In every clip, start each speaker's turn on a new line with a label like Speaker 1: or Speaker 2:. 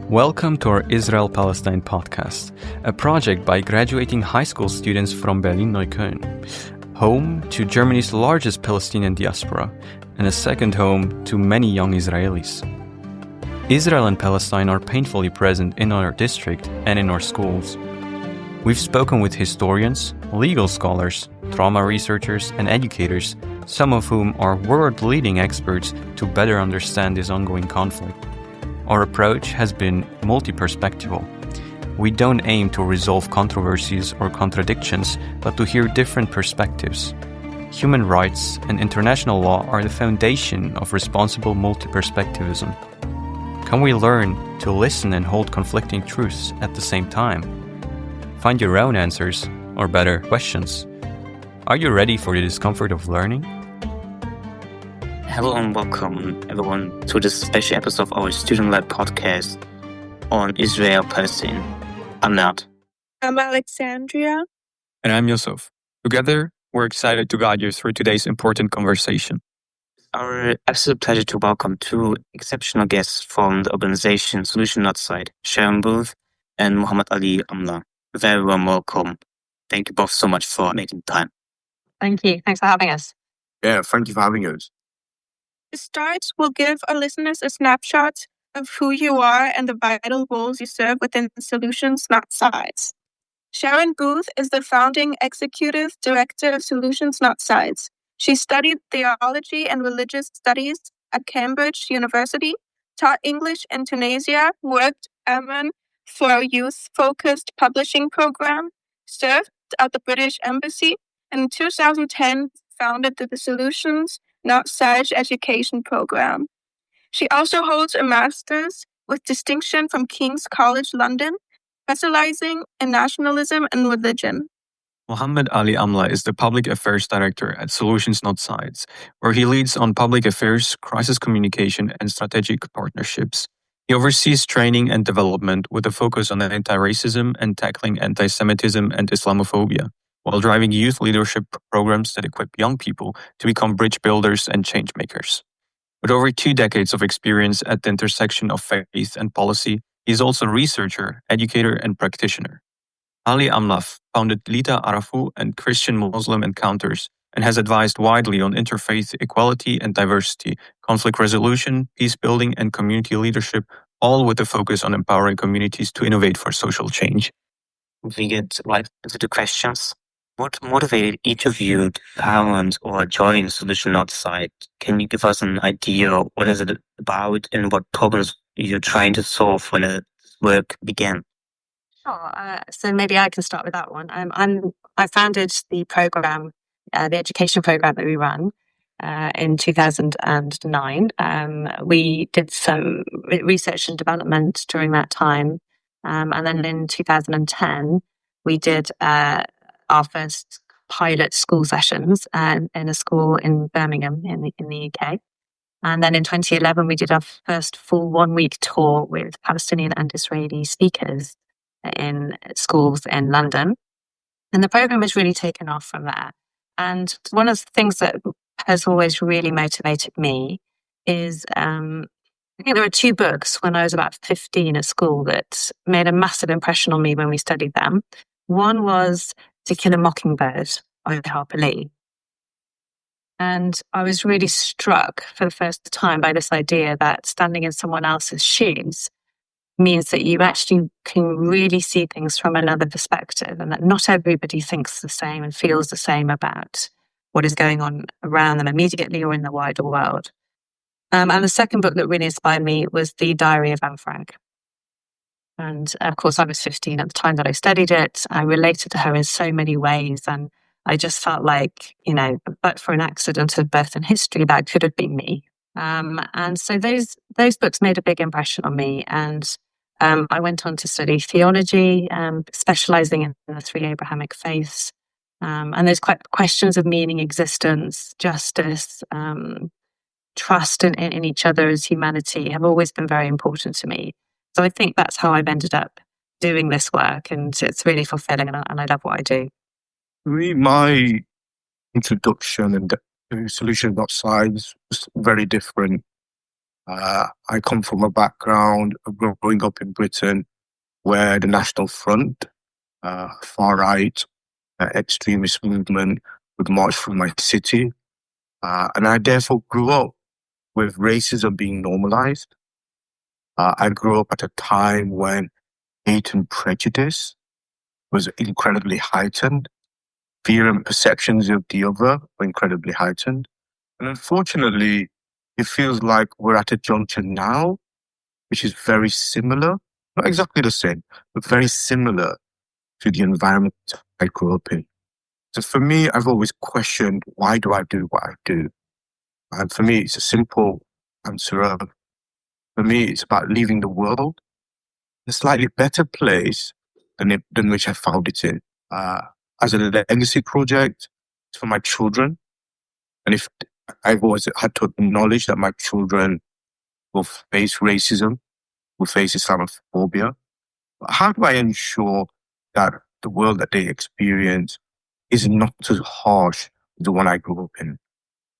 Speaker 1: Welcome to our Israel-Palestine podcast, a project by graduating high school students from Berlin-Neukölln, home to Germany's largest Palestinian diaspora, and a second home to many young Israelis. Israel and Palestine are painfully present in our district and in our schools. We've spoken with historians, legal scholars, trauma researchers, and educators, some of whom are world-leading experts to better understand this ongoing conflict. Our approach has been multi-perspectival. We don't aim to resolve controversies or contradictions, but to hear different perspectives. Human rights and international law are the foundation of responsible multi-perspectivism. Can we learn to listen and hold conflicting truths at the same time? Find your own answers, or better, questions. Are you ready for the discomfort of learning?
Speaker 2: Hello and welcome everyone to this special episode of our student-led podcast on Israel-Palestine. I'm Mert.
Speaker 3: I'm Alexandria.
Speaker 4: And I'm Yusuf. Together, we're excited to guide you through today's important conversation.
Speaker 2: Our absolute pleasure to welcome two exceptional guests from the organization Solution Not Side, Sharon Booth and Mohammed Ali Amla. Very warm welcome. Thank you both so much for making time.
Speaker 5: Thank you. Thanks for having us.
Speaker 6: Yeah, thank you for having us.
Speaker 3: To start, we'll give our listeners a snapshot of who you are and the vital roles you serve within Solutions Not Sides. Sharon Booth is the founding executive director of Solutions Not Sides. She studied Theology and Religious Studies at Cambridge University, taught English in Tunisia, worked Amman for a youth-focused publishing program, served at the British Embassy, and in 2010 founded the Solutions Not Sides education program. She also holds a master's with distinction from King's College London, specializing in nationalism and religion.
Speaker 4: Mohammed Ali Amla is the Public Affairs Director at Solutions Not Sides, where he leads on public affairs, crisis communication, and strategic partnerships. He oversees training and development with a focus on anti-racism and tackling antisemitism and Islamophobia, while driving youth leadership programs that equip young people to become bridge builders and change makers. With over 2 decades of experience at the intersection of faith and policy, he is also a researcher, educator, and practitioner. Ali Amla founded Lita'arafu and Christian-Muslim Encounters and has advised widely on interfaith equality and diversity, conflict resolution, peace building, and community leadership, all with a focus on empowering communities to innovate for social change.
Speaker 2: We get right into the questions. What motivated each of you to found or join Solution Not Side? Can you give us an idea of what is it about and what problems you're trying to solve when this work began?
Speaker 5: Sure. So maybe I can start with that one. I founded the program, the education program that we run in 2009. We did some research and development during that time. And then in 2010, we did our first pilot school sessions in a school in Birmingham in the UK. And then in 2011, we did our first full 1-week tour with Palestinian and Israeli speakers in schools in London. And the program has really taken off from there. And one of the things that has always really motivated me is, I think there were 2 books when I was about 15 at school that made a massive impression on me when we studied them. One was To Kill a Mockingbird by Harper Lee. And I was really struck for the first time by this idea that standing in someone else's shoes means that you actually can really see things from another perspective, and that not everybody thinks the same and feels the same about what is going on around them immediately or in the wider world. And the second book that really inspired me was The Diary of Anne Frank. And of course, I was 15 at the time that I studied it. I related to her in so many ways. And I just felt like, but for an accident of birth and history, that could have been me. And so those books made a big impression on me. And I went on to study theology, specializing in the 3 Abrahamic faiths. And those questions of meaning, existence, justice, trust in each other as humanity have always been very important to me. So I think that's how I've ended up doing this work, and it's really fulfilling, and I love what I do.
Speaker 6: My introduction and Solution Not Sides was very different. I come from a background of growing up in Britain where the National Front, far-right, extremist movement would march through my city. And I therefore grew up with racism being normalized. I grew up at a time when hate and prejudice was incredibly heightened. Fear and perceptions of the other were incredibly heightened. And unfortunately, it feels like we're at a juncture now, which is very similar, not exactly the same, but very similar to the environment I grew up in. So for me, I've always questioned, why do I do what I do? And for me, it's a simple answer of, for me, it's about leaving the world in a slightly better place than which I found it in. As a legacy project, it's for my children. And if I've always had to acknowledge that my children will face racism, will face Islamophobia, how do I ensure that the world that they experience is not as harsh as the one I grew up in?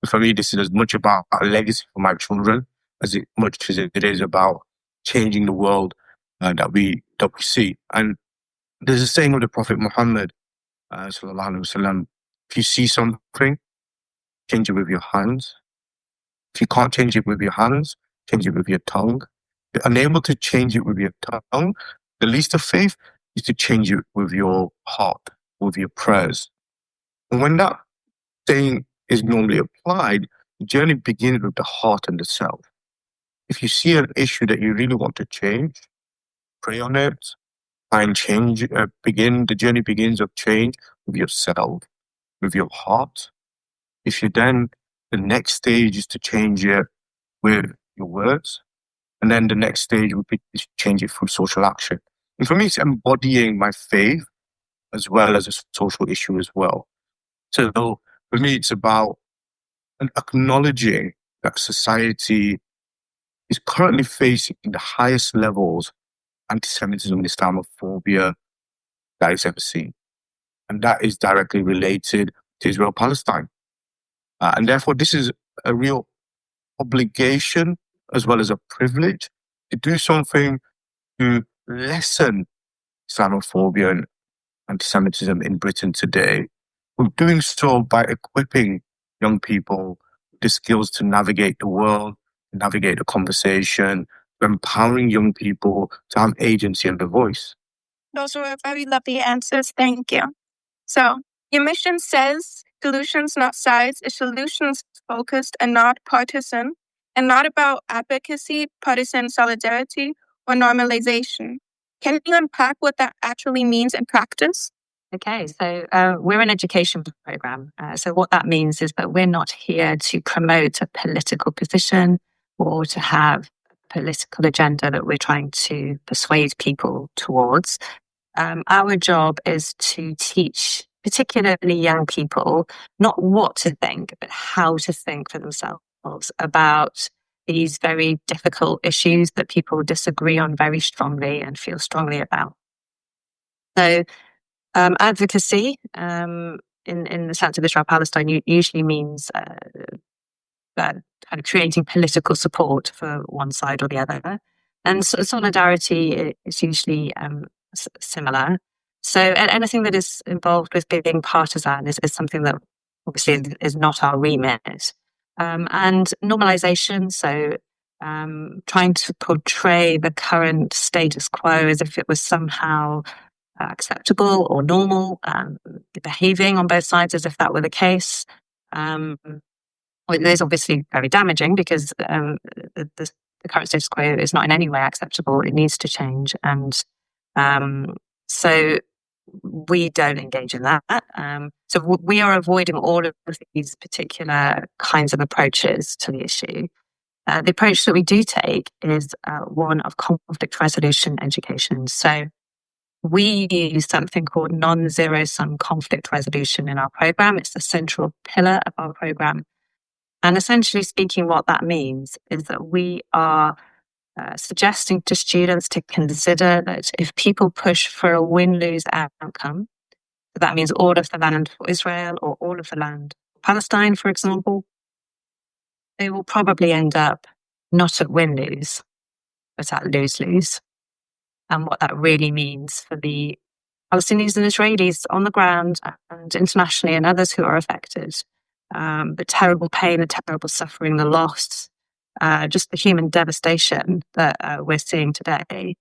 Speaker 6: For me, this is as much about a legacy for my children as much as it is about changing the world that we see. And there's a saying of the Prophet Mohammed, sallallahu alaihi wasallam, if you see something, change it with your hands. If you can't change it with your hands, change it with your tongue. If you're unable to change it with your tongue, the least of faith is to change it with your heart, with your prayers. And when that saying is normally applied, the journey begins with the heart and the self. If you see an issue that you really want to change, pray on it, and change, the journey begins of change with yourself, with your heart. If you then, the next stage is to change it with your words. And then the next stage would be to change it through social action. And for me, it's embodying my faith as well as a social issue as well. So for me, it's about acknowledging that society is currently facing the highest levels of antisemitism and Islamophobia that it's ever seen. And that is directly related to Israel-Palestine. And therefore, this is a real obligation as well as a privilege to do something to lessen Islamophobia and antisemitism in Britain today. We're doing so by equipping young people with the skills to navigate the world, to navigate the conversation, empowering young people to have agency and a voice.
Speaker 3: Those were very lovely answers. Thank you. So, your mission says solutions, not sides, is solutions focused and not partisan, and not about advocacy, partisan solidarity, or normalization. Can you unpack what that actually means in practice?
Speaker 5: Okay, so we're an education program. So what that means is that we're not here to promote a political position or to have a political agenda that we're trying to persuade people towards. Our job is to teach particularly young people not what to think, but how to think for themselves about these very difficult issues that people disagree on very strongly and feel strongly about. So advocacy, in the sense of Israel-Palestine, usually means kind of creating political support for one side or the other. And solidarity is usually similar. So anything that is involved with being partisan is something that obviously is not our remit. And normalization, so trying to portray the current status quo as if it was somehow acceptable or normal, behaving on both sides as if that were the case. It is obviously very damaging because the current status quo is not in any way acceptable. It needs to change. And so we don't engage in that. So we are avoiding all of these particular kinds of approaches to the issue. The approach that we do take is one of conflict resolution education. So we use something called non-zero-sum conflict resolution in our program. It's the central pillar of our program. And essentially speaking, what that means is that we are suggesting to students to consider that if people push for a win-lose outcome, that means all of the land for Israel or all of the land for Palestine, for example, they will probably end up not at win-lose, but at lose-lose. And what that really means for the Palestinians and Israelis on the ground and internationally and others who are affected. The terrible pain, the terrible suffering, the loss, just the human devastation that we're seeing today.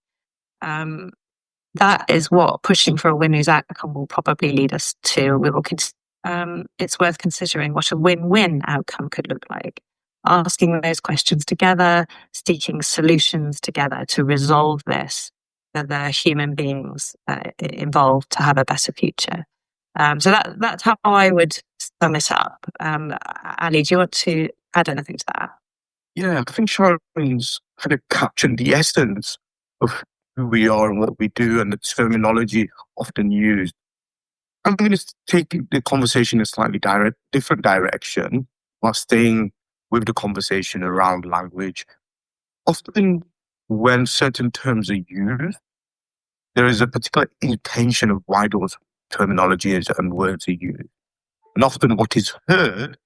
Speaker 5: That is what pushing for a win-lose outcome will probably lead us to. It's worth considering what a win-win outcome could look like. Asking those questions together, seeking solutions together to resolve this for the human beings involved to have a better future. So that's how I would sum it up. Ali, do you want to add anything to that?
Speaker 6: Yeah, I think Sharon's kind of captured the essence of who we are and what we do and the terminology often used. I'm going to take the conversation in a slightly different direction while staying with the conversation around language. Often when certain terms are used, there is a particular intention of why those terminologies and words are used. And often what is heard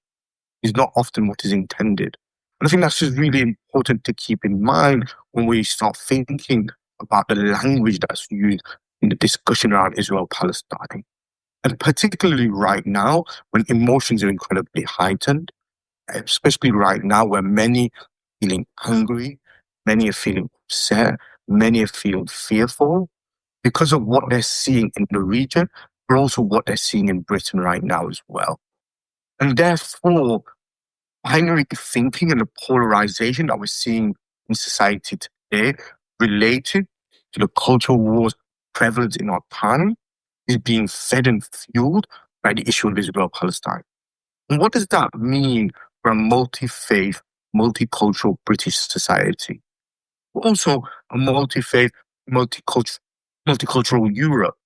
Speaker 6: is not often what is intended. And I think that's just really important to keep in mind when we start thinking about the language that's used in the discussion around Israel-Palestine. And particularly right now, when emotions are incredibly heightened, especially right now where many are feeling angry, many are feeling upset, many are feeling fearful because of what they're seeing in the region, but also what they're seeing in Britain right now as well. And therefore, binary thinking and the polarization that we're seeing in society today related to the cultural wars prevalent in our time is being fed and fueled by the issue of Israel-Palestine. And what does that mean for a multi-faith, multicultural British society? Also, a multi-faith, multicultural Europe.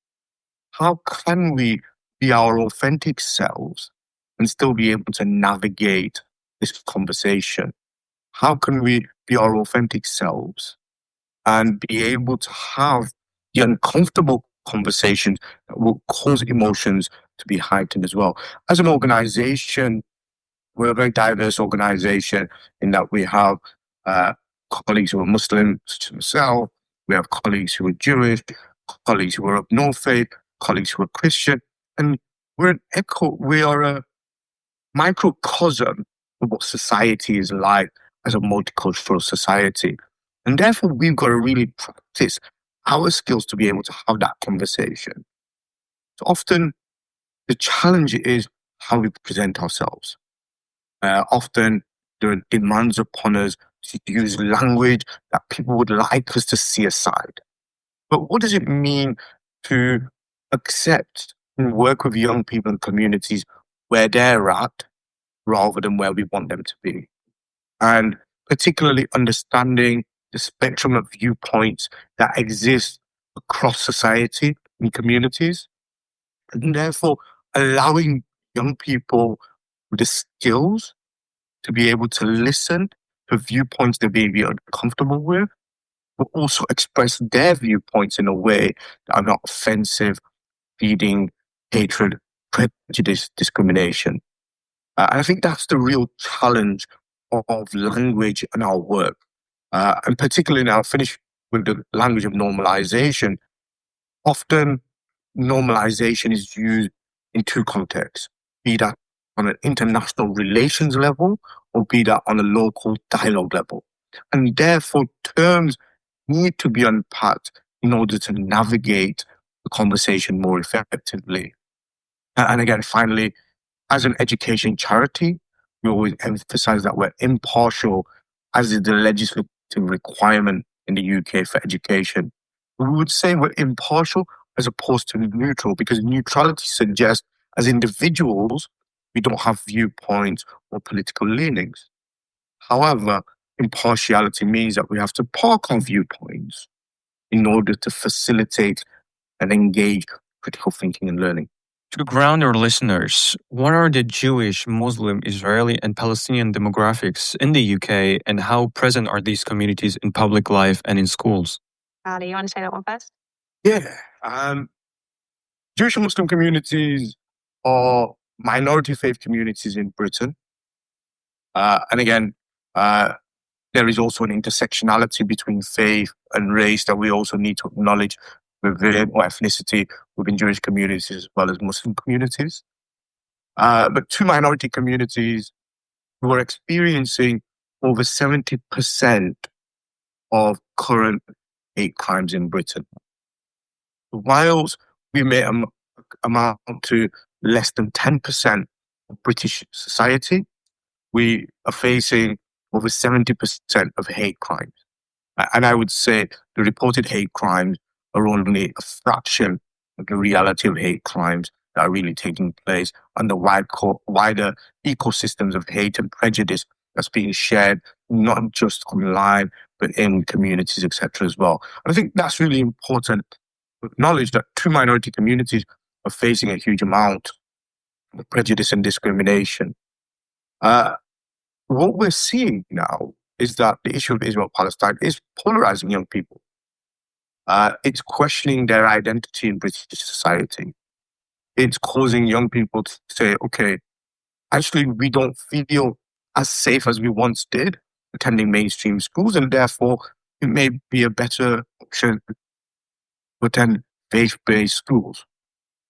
Speaker 6: How can we be our authentic selves and still be able to navigate this conversation? How can we be our authentic selves and be able to have the uncomfortable conversations that will cause emotions to be heightened as well? As an organization, we're a very diverse organization in that we have colleagues who are Muslim, such as myself. We have colleagues who are Jewish, colleagues who are of no faith, colleagues who are Christian. And we are a microcosm of what society is like as a multicultural society. And therefore, we've got to really practice our skills to be able to have that conversation. So often, the challenge is how we present ourselves. Often, there are demands upon us to use language that people would like us to see aside. But what does it mean to accept and work with young people and communities where they're at rather than where we want them to be? And particularly understanding the spectrum of viewpoints that exist across society and communities, and therefore allowing young people with the skills to be able to listen to viewpoints they may be uncomfortable with, but also express their viewpoints in a way that are not offensive, feeding hatred, prejudice, discrimination. And I think that's the real challenge of language and our work. And particularly now, I'll finish with the language of normalization. Often, normalization is used in two contexts, be that on an international relations level or be that on a local dialogue level. And therefore, terms need to be unpacked in order to navigate the conversation more effectively. And again, finally, as an education charity, we always emphasize that we're impartial, as is the legislative requirement in the UK for education. We would say we're impartial as opposed to neutral, because neutrality suggests as individuals, we don't have viewpoints or political leanings. However, impartiality means that we have to park our viewpoints in order to facilitate and engage critical thinking and learning.
Speaker 4: To ground our listeners, what are the Jewish, Muslim, Israeli, and Palestinian demographics in the UK, and how present are these communities in public life and in schools?
Speaker 5: Ali, you want to say that one first?
Speaker 6: Yeah. Jewish and Muslim communities are minority faith communities in Britain. And again, there is also an intersectionality between faith and race that we also need to acknowledge within, or ethnicity within Jewish communities as well as Muslim communities. But two minority communities who are experiencing over 70% of current hate crimes in Britain. Whilst we may amount to less than 10% of British society, we are facing over 70% of hate crimes. And I would say the reported hate crimes are only a fraction of the reality of hate crimes that are really taking place and the wider ecosystems of hate and prejudice that's being shared, not just online, but in communities, etc. as well. And I think that's really important to acknowledge that two minority communities are facing a huge amount of prejudice and discrimination. What we're seeing now is that the issue of Israel-Palestine is polarizing young people. It's questioning their identity in British society. It's causing young people to say, okay, actually, we don't feel as safe as we once did attending mainstream schools, and therefore it may be a better option to attend faith-based schools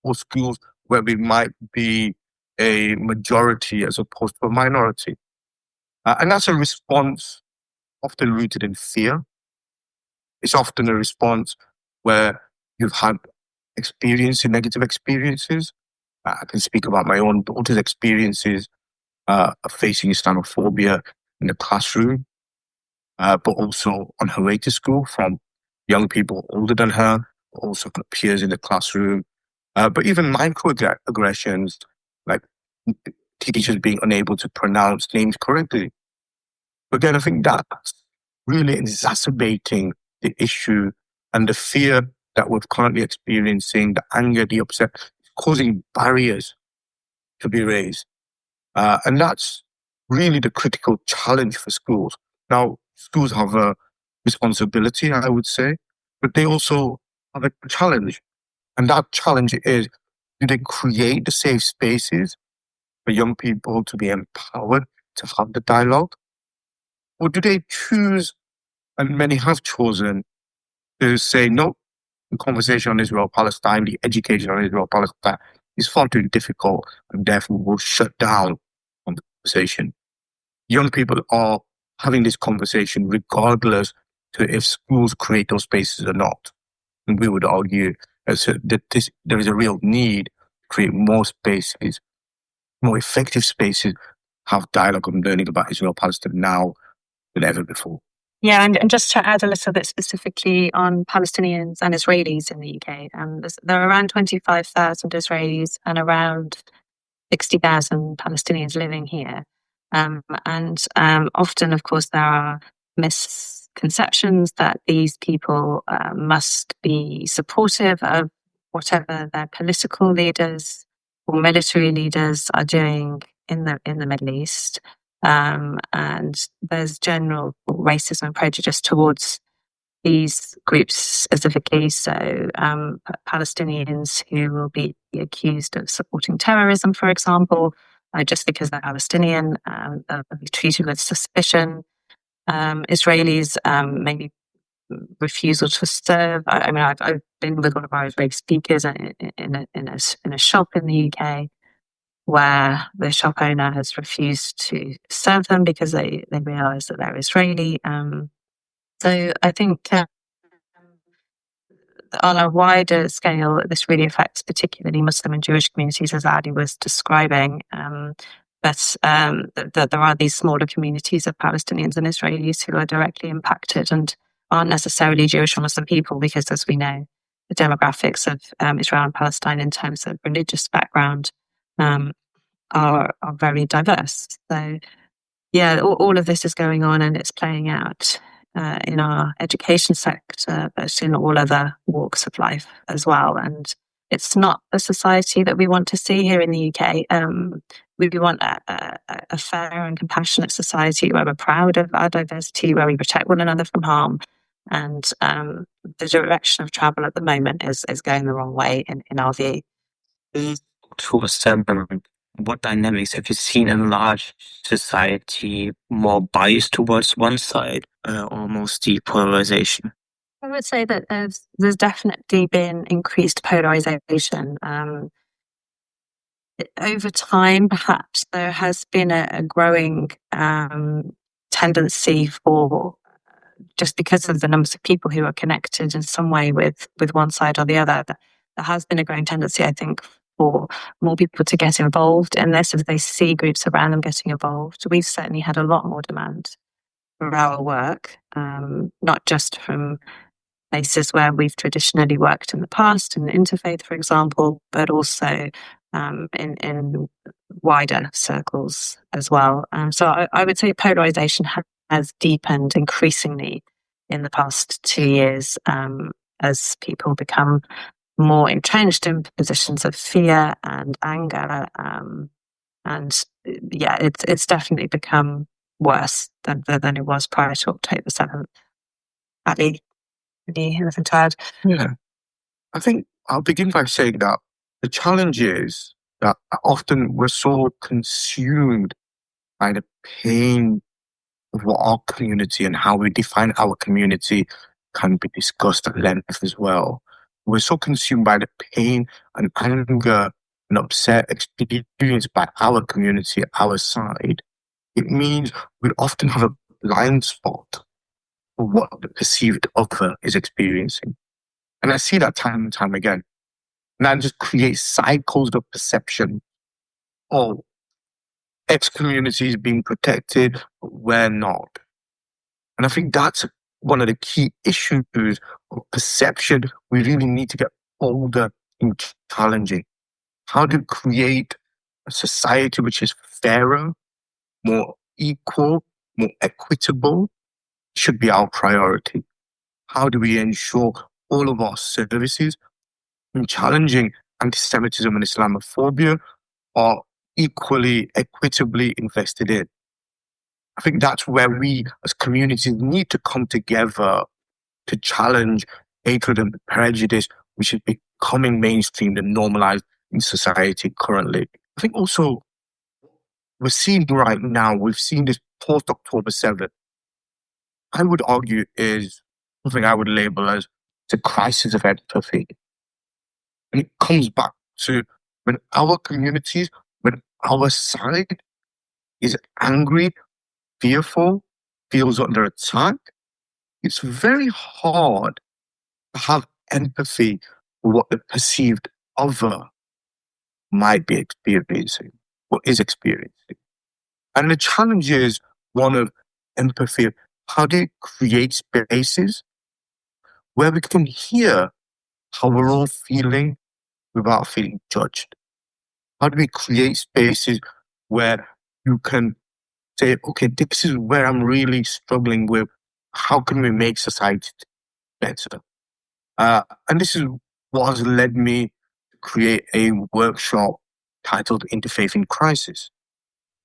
Speaker 6: or schools where we might be a majority as opposed to a minority. And that's a response often rooted in fear. It's often a response where you've had negative experiences. I can speak about my own daughter's experiences of facing Islamophobia in the classroom, but also on her way to school from young people older than her, also from peers in the classroom, but even microaggressions like teachers being unable to pronounce names correctly. But again, I think that's really exacerbating the issue and the fear that we're currently experiencing, the anger, the upset, causing barriers to be raised. And that's really the critical challenge for schools. Now, schools have a responsibility, I would say, but they also have a challenge. And that challenge is, do they create the safe spaces for young people to be empowered to have the dialogue? Or do they choose, and many have chosen, to say, no, the conversation on Israel-Palestine, the education on Israel-Palestine is far too difficult, and therefore will shut down on the conversation. Young people are having this conversation regardless to if schools create those spaces or not. And we would argue that there is a real need to create more spaces, more effective spaces, have dialogue and learning about Israel-Palestine now than ever before.
Speaker 5: Yeah, and just to add a little bit specifically on Palestinians and Israelis in the UK, there are around 25,000 Israelis and around 60,000 Palestinians living here. Often, of course, there are misconceptions that these people must be supportive of whatever their political leaders or military leaders are doing in the Middle East. And there's general racism and prejudice towards these groups specifically. So Palestinians who will be accused of supporting terrorism, for example, just because they're Palestinian, they'll be treated with suspicion. Israelis, maybe refusal to serve. I've been with one of our Israeli speakers in a shop in the UK, where the shop owner has refused to serve them because they realise that they're Israeli. So I think on a wider scale, this really affects particularly Muslim and Jewish communities, as Adi was describing. But there are these smaller communities of Palestinians and Israelis who are directly impacted and aren't necessarily Jewish or Muslim people, because, as we know, the demographics of Israel and Palestine in terms of religious background are very diverse. So, yeah, all of this is going on, and it's playing out in our education sector, but in all other walks of life as well. And it's not a society that we want to see here in the UK. We want a fair and compassionate society where we're proud of our diversity, where we protect one another from harm. And the direction of travel at the moment is going the wrong way, in our view.
Speaker 2: To What dynamics have you seen in large society more biased towards one side or mostly polarization?
Speaker 5: I would say that there's definitely been increased polarization. Over time, perhaps there has been a growing tendency for, just because of the numbers of people who are connected in some way with one side or the other, there has been a growing tendency, I think, for more people to get involved in this if they see groups around them getting involved. We've certainly had a lot more demand for our work, not just from places where we've traditionally worked in the past, in the interfaith, for example, but also in wider circles as well. So I would say polarization has deepened increasingly in the past 2 years as people become more entrenched in positions of fear and anger. And yeah, it's definitely become worse than it was prior to October 7th. Ali, anything to add?
Speaker 6: Yeah. I think I'll begin by saying that the challenge is that often we're so consumed by the pain of what our community and how we define our community can be discussed at length as well. We're so consumed by the pain and anger and upset experienced by our community, our side. It means we often have a blind spot for what the perceived other is experiencing. And I see that time and time again. And that just creates cycles of perception. Oh, X community is being protected, but we're not. And I think that's one of the key issues of perception we really need to get older in challenging. How to create a society which is fairer, more equal, more equitable should be our priority. How do we ensure all of our services in challenging antisemitism and Islamophobia are equally, equitably invested in? I think that's where we as communities need to come together to challenge hatred and prejudice, which is becoming mainstreamed and normalized in society currently. I think also we're seeing right now, we've seen this post-October 7th, I would argue is something I would label as the crisis of empathy. And it comes back to when our communities, when our side is angry, fearful, feels under attack, it's very hard to have empathy for what the perceived other might be experiencing, or is experiencing. And the challenge is one of empathy. How do you create spaces where we can hear how we're all feeling without feeling judged? How do we create spaces where you can say, okay, this is where I'm really struggling with. How can we make society better? And this is what has led me to create a workshop titled Interfaith in Crisis.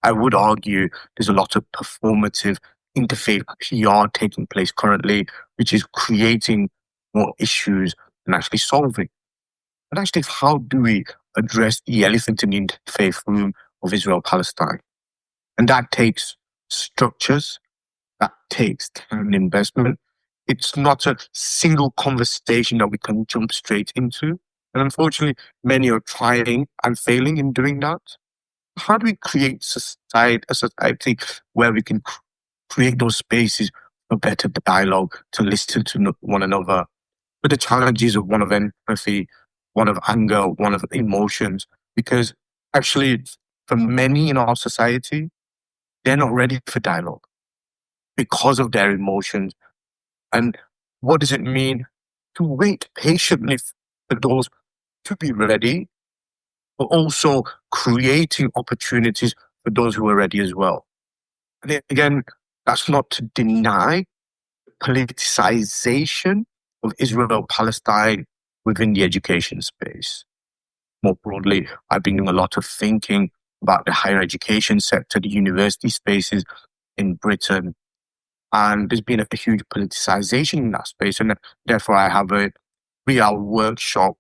Speaker 6: I would argue there's a lot of performative interfaith PR taking place currently, which is creating more issues than actually solving. But actually, how do we address the elephant in the interfaith room of Israel-Palestine? And that takes structures, that takes time and investment. It's not a single conversation that we can jump straight into. And unfortunately, many are trying and failing in doing that. How do we create a society where we can create those spaces for better dialogue, to listen to one another? But the challenges of one of empathy, one of anger, one of emotions, because actually for many in our society, they're not ready for dialogue because of their emotions. And what does it mean to wait patiently for those to be ready, but also creating opportunities for those who are ready as well? And again, that's not to deny the politicization of Israel-Palestine within the education space. More broadly, I've been doing a lot of thinking about the higher education sector, the university spaces in Britain. And there's been a huge politicization in that space. And therefore, I have a 3-hour workshop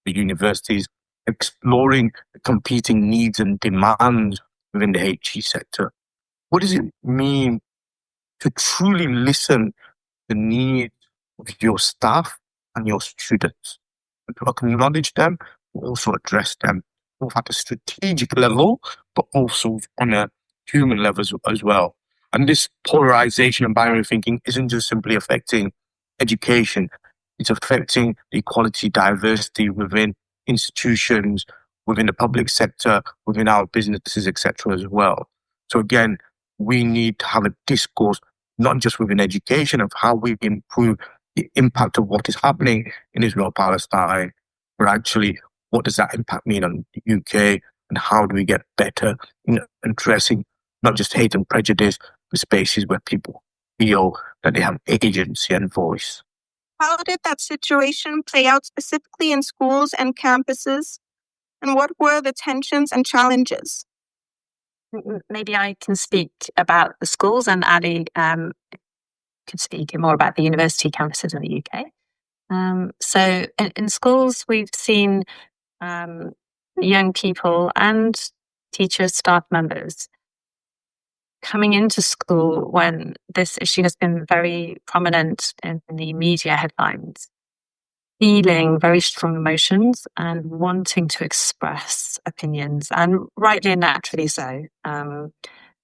Speaker 6: for universities exploring the competing needs and demands within the HE sector. What does it mean to truly listen to the needs of your staff and your students, and to acknowledge them, but also address them, both at a strategic level, but also on a human level as well? And this polarization and binary thinking isn't just simply affecting education, it's affecting the equality, diversity within institutions, within the public sector, within our businesses, etc. as well. So again, we need to have a discourse, not just within education, of how we improve the impact of what is happening in Israel-Palestine, but actually, what does that impact mean on the UK, and how do we get better in addressing not just hate and prejudice, but spaces where people feel that they have agency and voice.
Speaker 3: How did that situation play out specifically in schools and campuses? And what were the tensions and challenges?
Speaker 5: Maybe I can speak about the schools, and Ali could speak more about the university campuses in the UK. So in schools, we've seen young people and teachers, staff members coming into school when this issue has been very prominent in the media headlines, feeling very strong emotions and wanting to express opinions, and rightly and naturally so.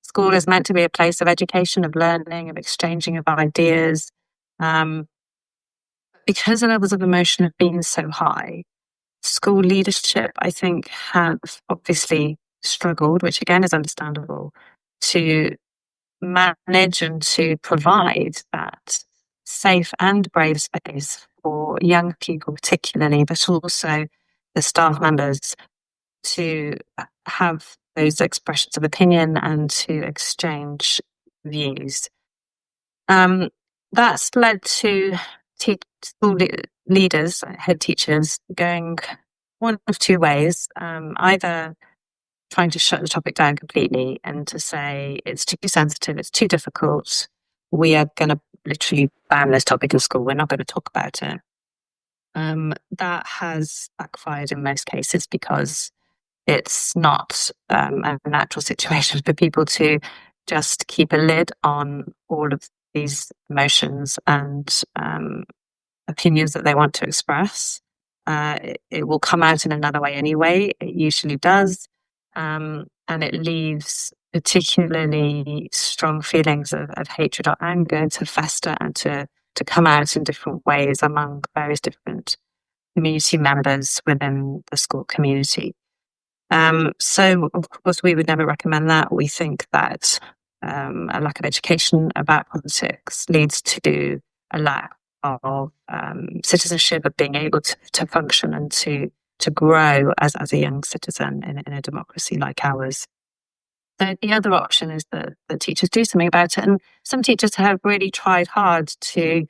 Speaker 5: School is meant to be a place of education, of learning, of exchanging of ideas. Because the levels of emotion have been so high, school leadership, I think, have obviously struggled, which again is understandable, to manage and to provide that safe and brave space for young people particularly, but also the staff members to have those expressions of opinion and to exchange views. That's led to school leaders, head teachers, going one of two ways, either trying to shut the topic down completely and to say it's too sensitive, it's too difficult, we are going to literally ban this topic in school, we're not going to talk about it. That has backfired in most cases because it's not a natural situation for people to just keep a lid on all of these emotions and opinions that they want to express. It will come out in another way anyway. It usually does. And it leaves particularly strong feelings of hatred or anger to fester and to come out in different ways among various different community members within the school community. So, of course, we would never recommend that. We think that a lack of education about politics leads to a lack of citizenship, of being able to function and to grow as a young citizen in a democracy like ours. So the other option is that teachers do something about it. And some teachers have really tried hard to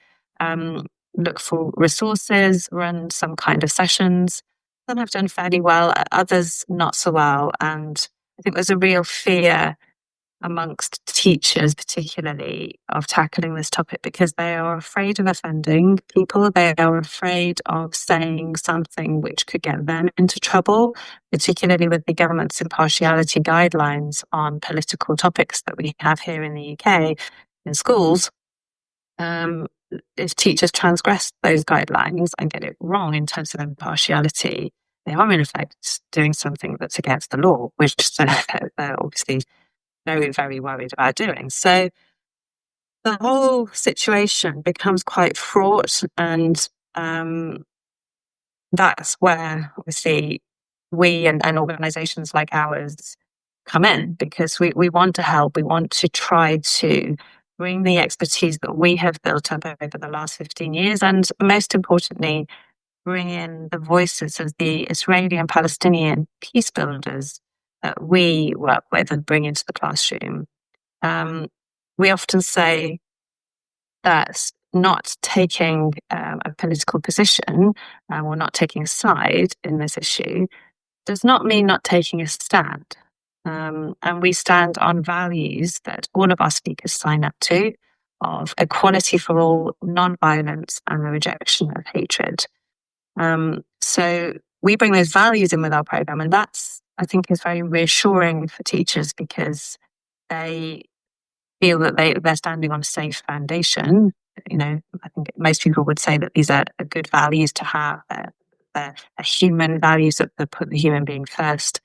Speaker 5: look for resources, run some kind of sessions. Some have done fairly well, others not so well. And I think there's a real fear amongst teachers, particularly, of tackling this topic because they are afraid of offending people. They are afraid of saying something which could get them into trouble, particularly with the government's impartiality guidelines on political topics that we have here in the UK in schools. If teachers transgress those guidelines and get it wrong in terms of impartiality, they are in effect doing something that's against the law, which they're obviously very, very worried about doing. So the whole situation becomes quite fraught, and that's where obviously we and organisations like ours come in, because we want to help. We want to try to bring the expertise that we have built up over the last 15 years, and most importantly, bring in the voices of the Israeli and Palestinian peace builders that we work with and bring into the classroom. We often say that not taking a political position or not taking a side in this issue does not mean not taking a stand. And we stand on values that all of our speakers sign up to, of equality for all, non-violence, and the rejection of hatred. So we bring those values in with our program, and that's, I think, is very reassuring for teachers because they feel that they're standing on a safe foundation. I think most people would say that these are good values to have. They're human values that put the human being first.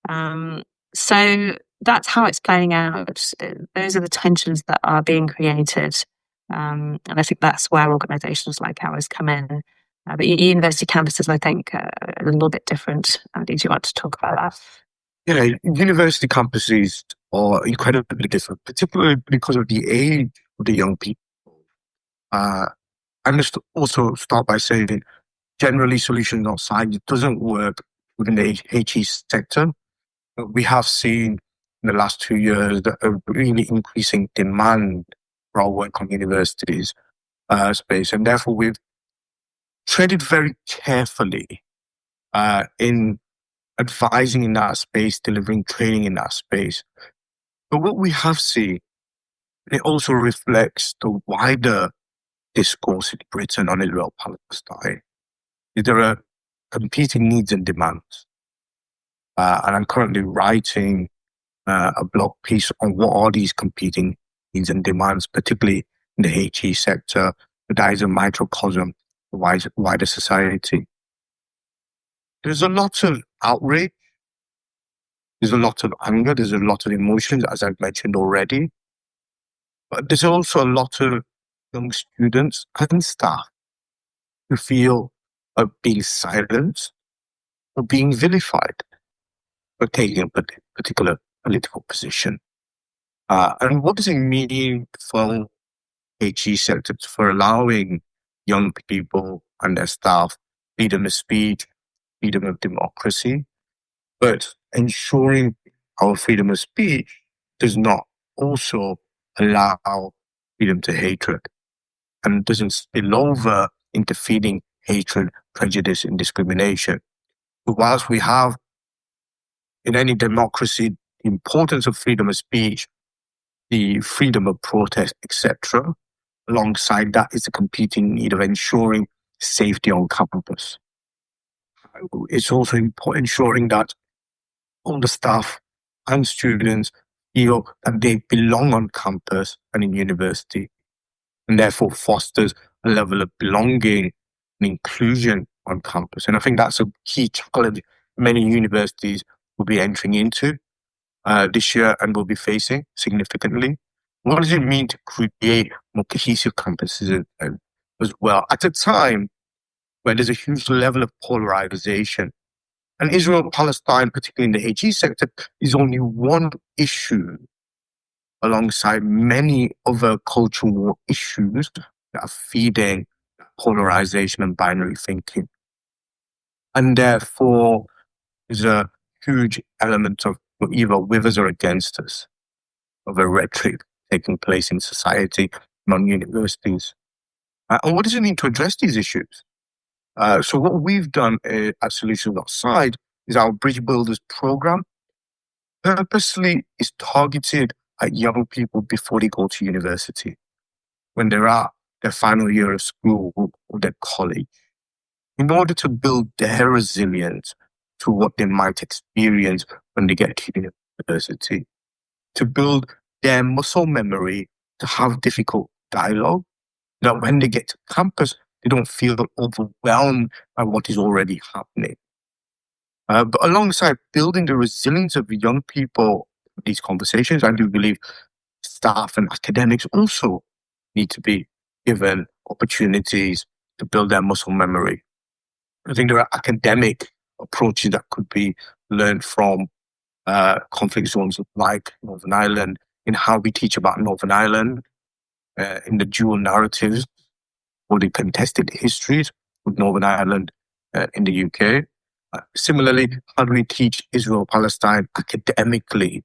Speaker 5: So that's how it's playing out. Those are the tensions that are being created. And I think that's where organisations like ours come in. But university campuses, I think, are a little bit different. Did you want to talk about that?
Speaker 6: University campuses are incredibly different, particularly because of the age of the young people. And just also start by saying, generally, solutions outside, it doesn't work within the HE sector. We have seen in the last 2 years a really increasing demand for our work on universities space, and therefore we've treaded very carefully in advising in that space, delivering training in that space. But what we have seen, it also reflects the wider discourse in Britain on Israel-Palestine. There are competing needs and demands. And I'm currently writing a blog piece on what are these competing needs and demands, particularly in the HE sector, but that is a microcosm of wider society. There's a lot of outrage, there's a lot of anger, there's a lot of emotions, as I've mentioned already. But there's also a lot of young students and staff who feel being silenced or being vilified for taking a particular political position. And what does it mean for HE sectors for allowing young people and their staff freedom of speech, freedom of democracy, but ensuring our freedom of speech does not also allow freedom to hatred and doesn't spill over into feeding hatred, prejudice, and discrimination. But whilst we have in any democracy the importance of freedom of speech, the freedom of protest, etc., alongside that is the competing need of ensuring safety on campus. It's also important ensuring that all the staff and students feel that they belong on campus and in university, and therefore fosters a level of belonging and inclusion on campus. And I think that's a key challenge many universities will be entering into this year and will be facing significantly. What does it mean to create more cohesive campuses as well at a time where there's a huge level of polarization? And Israel-Palestine, particularly in the HE sector, is only one issue alongside many other cultural war issues that are feeding polarization and binary thinking. And therefore, there's a huge element of either with us or against us, of a rhetoric taking place in society, among universities. And what does it mean to address these issues? So what we've done at Solutions Outside is our Bridge Builders program purposely is targeted at young people before they go to university, when they're at their final year of school or their college, in order to build their resilience to what they might experience when they get to university, to build their muscle memory to have difficult dialogue, that when they get to campus, they don't feel overwhelmed by what is already happening. But alongside building the resilience of young people, these conversations, I do believe staff and academics also need to be given opportunities to build their muscle memory. I think there are academic approaches that could be learned from conflict zones like Northern Ireland, in how we teach about Northern Ireland, in the dual narratives or the contested histories of Northern Ireland in the UK. Similarly, how do we teach Israel-Palestine academically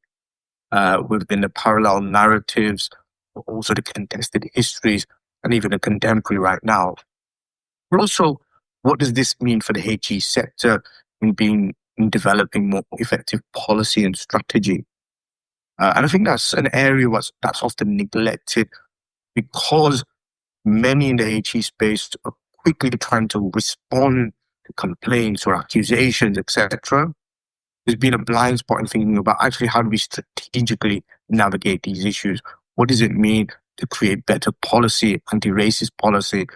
Speaker 6: within the parallel narratives, but also the contested histories and even the contemporary right now? But also, what does this mean for the HE sector in developing more effective policy and strategy? And I think that's an area that's often neglected because many in the HE space are quickly trying to respond complaints or accusations, etc. There's been a blind spot in thinking about actually how do we strategically navigate these issues? What does it mean to create better policy, anti-racist policy,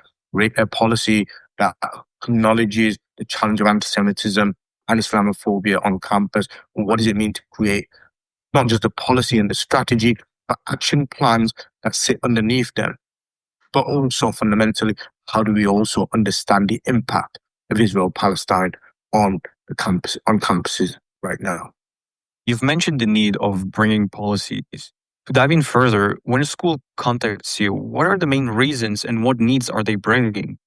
Speaker 6: a policy that acknowledges the challenge of antisemitism and Islamophobia on campus? And what does it mean to create not just the policy and the strategy, but action plans that sit underneath them? But also fundamentally, how do we also understand the impact of Israel-Palestine on the campus, on campuses right now?
Speaker 4: You've mentioned the need of bringing policies. To dive in further, when a school contacts you, what are the main reasons and what needs are they bringing?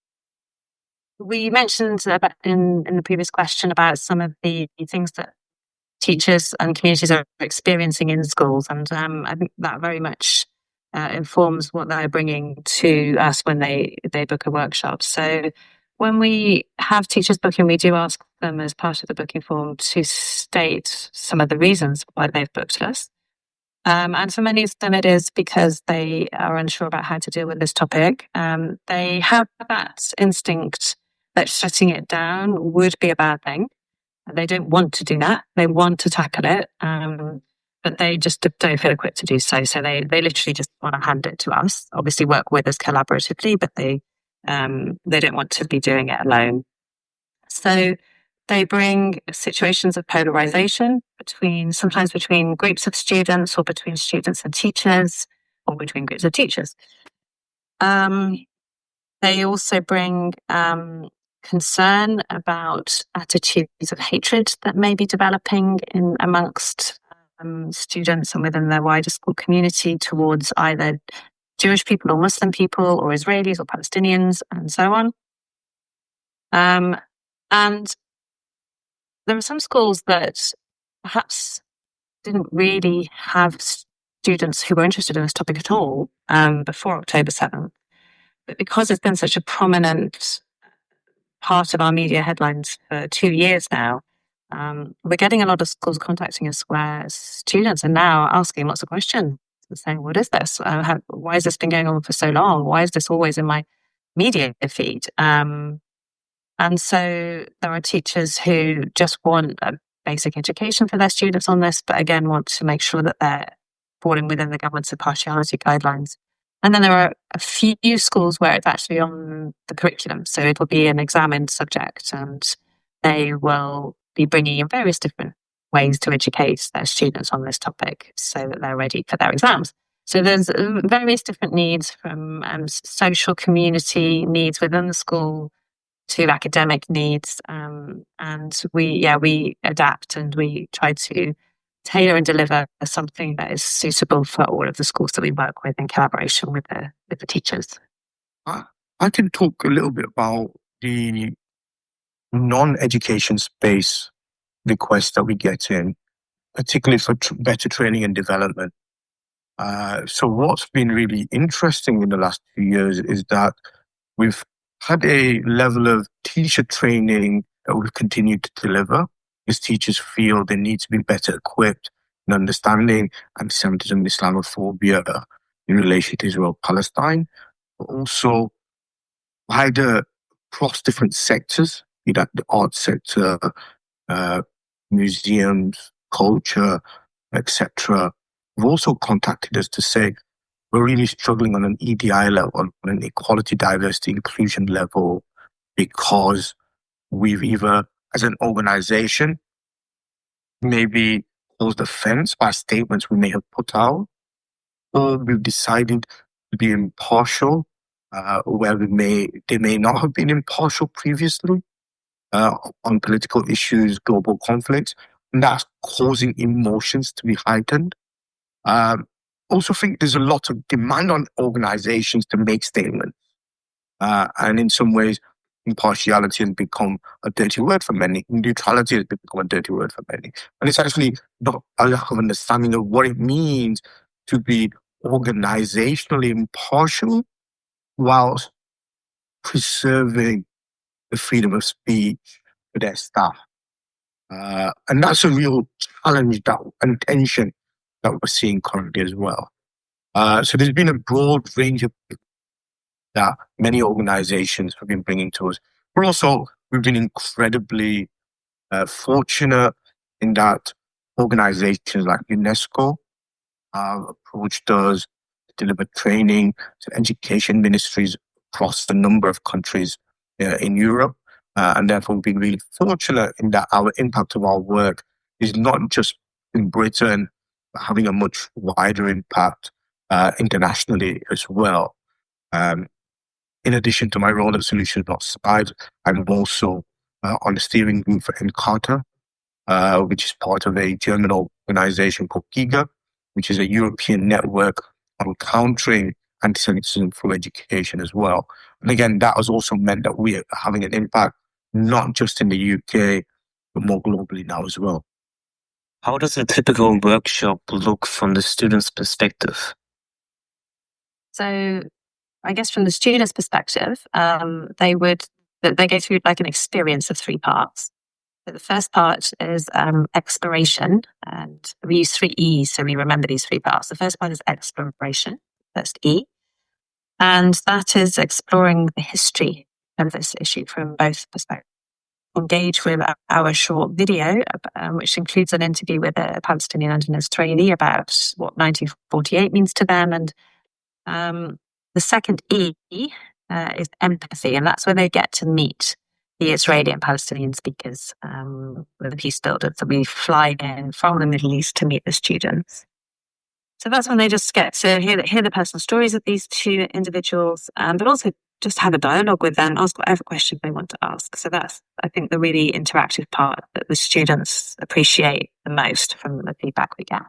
Speaker 5: We mentioned about in the previous question about some of the things that teachers and communities are experiencing in schools, and I think that very much informs what they're bringing to us when they book a workshop. So when we have teachers booking, we do ask them as part of the booking form to state some of the reasons why they've booked us. And for many of them, it is because they are unsure about how to deal with this topic. They have that instinct that shutting it down would be a bad thing. They don't want to do that. They want to tackle it, but they just don't feel equipped to do so. So they literally just want to hand it to us. Obviously, work with us collaboratively, but they don't want to be doing it alone. So they bring situations of polarization sometimes between groups of students, or between students and teachers, or between groups of teachers. They also bring concern about attitudes of hatred that may be developing amongst students and within their wider school community towards either Jewish people or Muslim people or Israelis or Palestinians and so on. And there are some schools that perhaps didn't really have students who were interested in this topic at all before October 7th. But because it's been such a prominent part of our media headlines for 2 years now, we're getting a lot of schools contacting us where students are now asking lots of questions, saying, what is this? Why has this been going on for so long? Why is this always in my media feed? And so there are teachers who just want a basic education for their students on this, but again, want to make sure that they're falling within the government's impartiality guidelines. And then there are a few schools where it's actually on the curriculum. So it will be an examined subject, and they will be bringing in various different ways to educate their students on this topic so that they're ready for their exams. So there's various different needs, from social community needs within the school to academic needs. And we adapt, and we try to tailor and deliver something that is suitable for all of the schools that we work with in collaboration with the teachers.
Speaker 6: I can talk a little bit about the non-education space requests that we get in, particularly for better training and development. So what's been really interesting in the last few years is that we've had a level of teacher training that we've continued to deliver, because teachers feel they need to be better equipped in understanding antisemitism and Islamophobia in relation to Israel-Palestine, but also wider across different sectors, be that the arts sector, museums, culture, etc. Have also contacted us to say, we're really struggling on an EDI level, on an equality, diversity, inclusion level, because we've either, as an organization, maybe caused offense by statements we may have put out, or we've decided to be impartial, where they may not have been impartial previously on political issues, global conflicts, and that's causing emotions to be heightened. Also think there's a lot of demand on organizations to make statements. And in some ways, impartiality has become a dirty word for many. Neutrality has become a dirty word for many. And it's actually not a lack of understanding of what it means to be organizationally impartial whilst preserving the freedom of speech for their staff. And that's a real challenge and tension that we're seeing currently as well. So there's been a broad range of that many organizations have been bringing to us. We're also we've been incredibly fortunate in that organizations like UNESCO have approached us to deliver training to education ministries across a number of countries in Europe. And therefore, we've been really fortunate in that our impact of our work is not just in Britain, but having a much wider impact internationally as well. In addition to my role at Solutions Not Sides, I'm also on the steering group for Encarta, which is part of a German organization called GIGA, which is a European network on countering antisemitism through education as well. And again, that has also meant that we are having an impact not just in the UK, but more globally now as well.
Speaker 2: How does a typical workshop look from the student's perspective?
Speaker 5: So I guess from the student's perspective, they go through like an experience of 3 parts. So the first part is exploration, and we use 3 E's, so we remember these 3 parts. The first part is exploration, first E, and that is exploring the history of this issue from both perspectives. Engage with our short video, which includes an interview with a Palestinian and an Israeli about what 1948 means to them. And the second E is empathy, and that's where they get to meet the Israeli and Palestinian speakers, the peace builders. So we fly in from the Middle East to meet the students. So that's when they just get to hear the personal stories of these 2 individuals, but also just have a dialogue with them, ask whatever question they want to ask. So that's, I think, the really interactive part that the students appreciate the most from the feedback we get.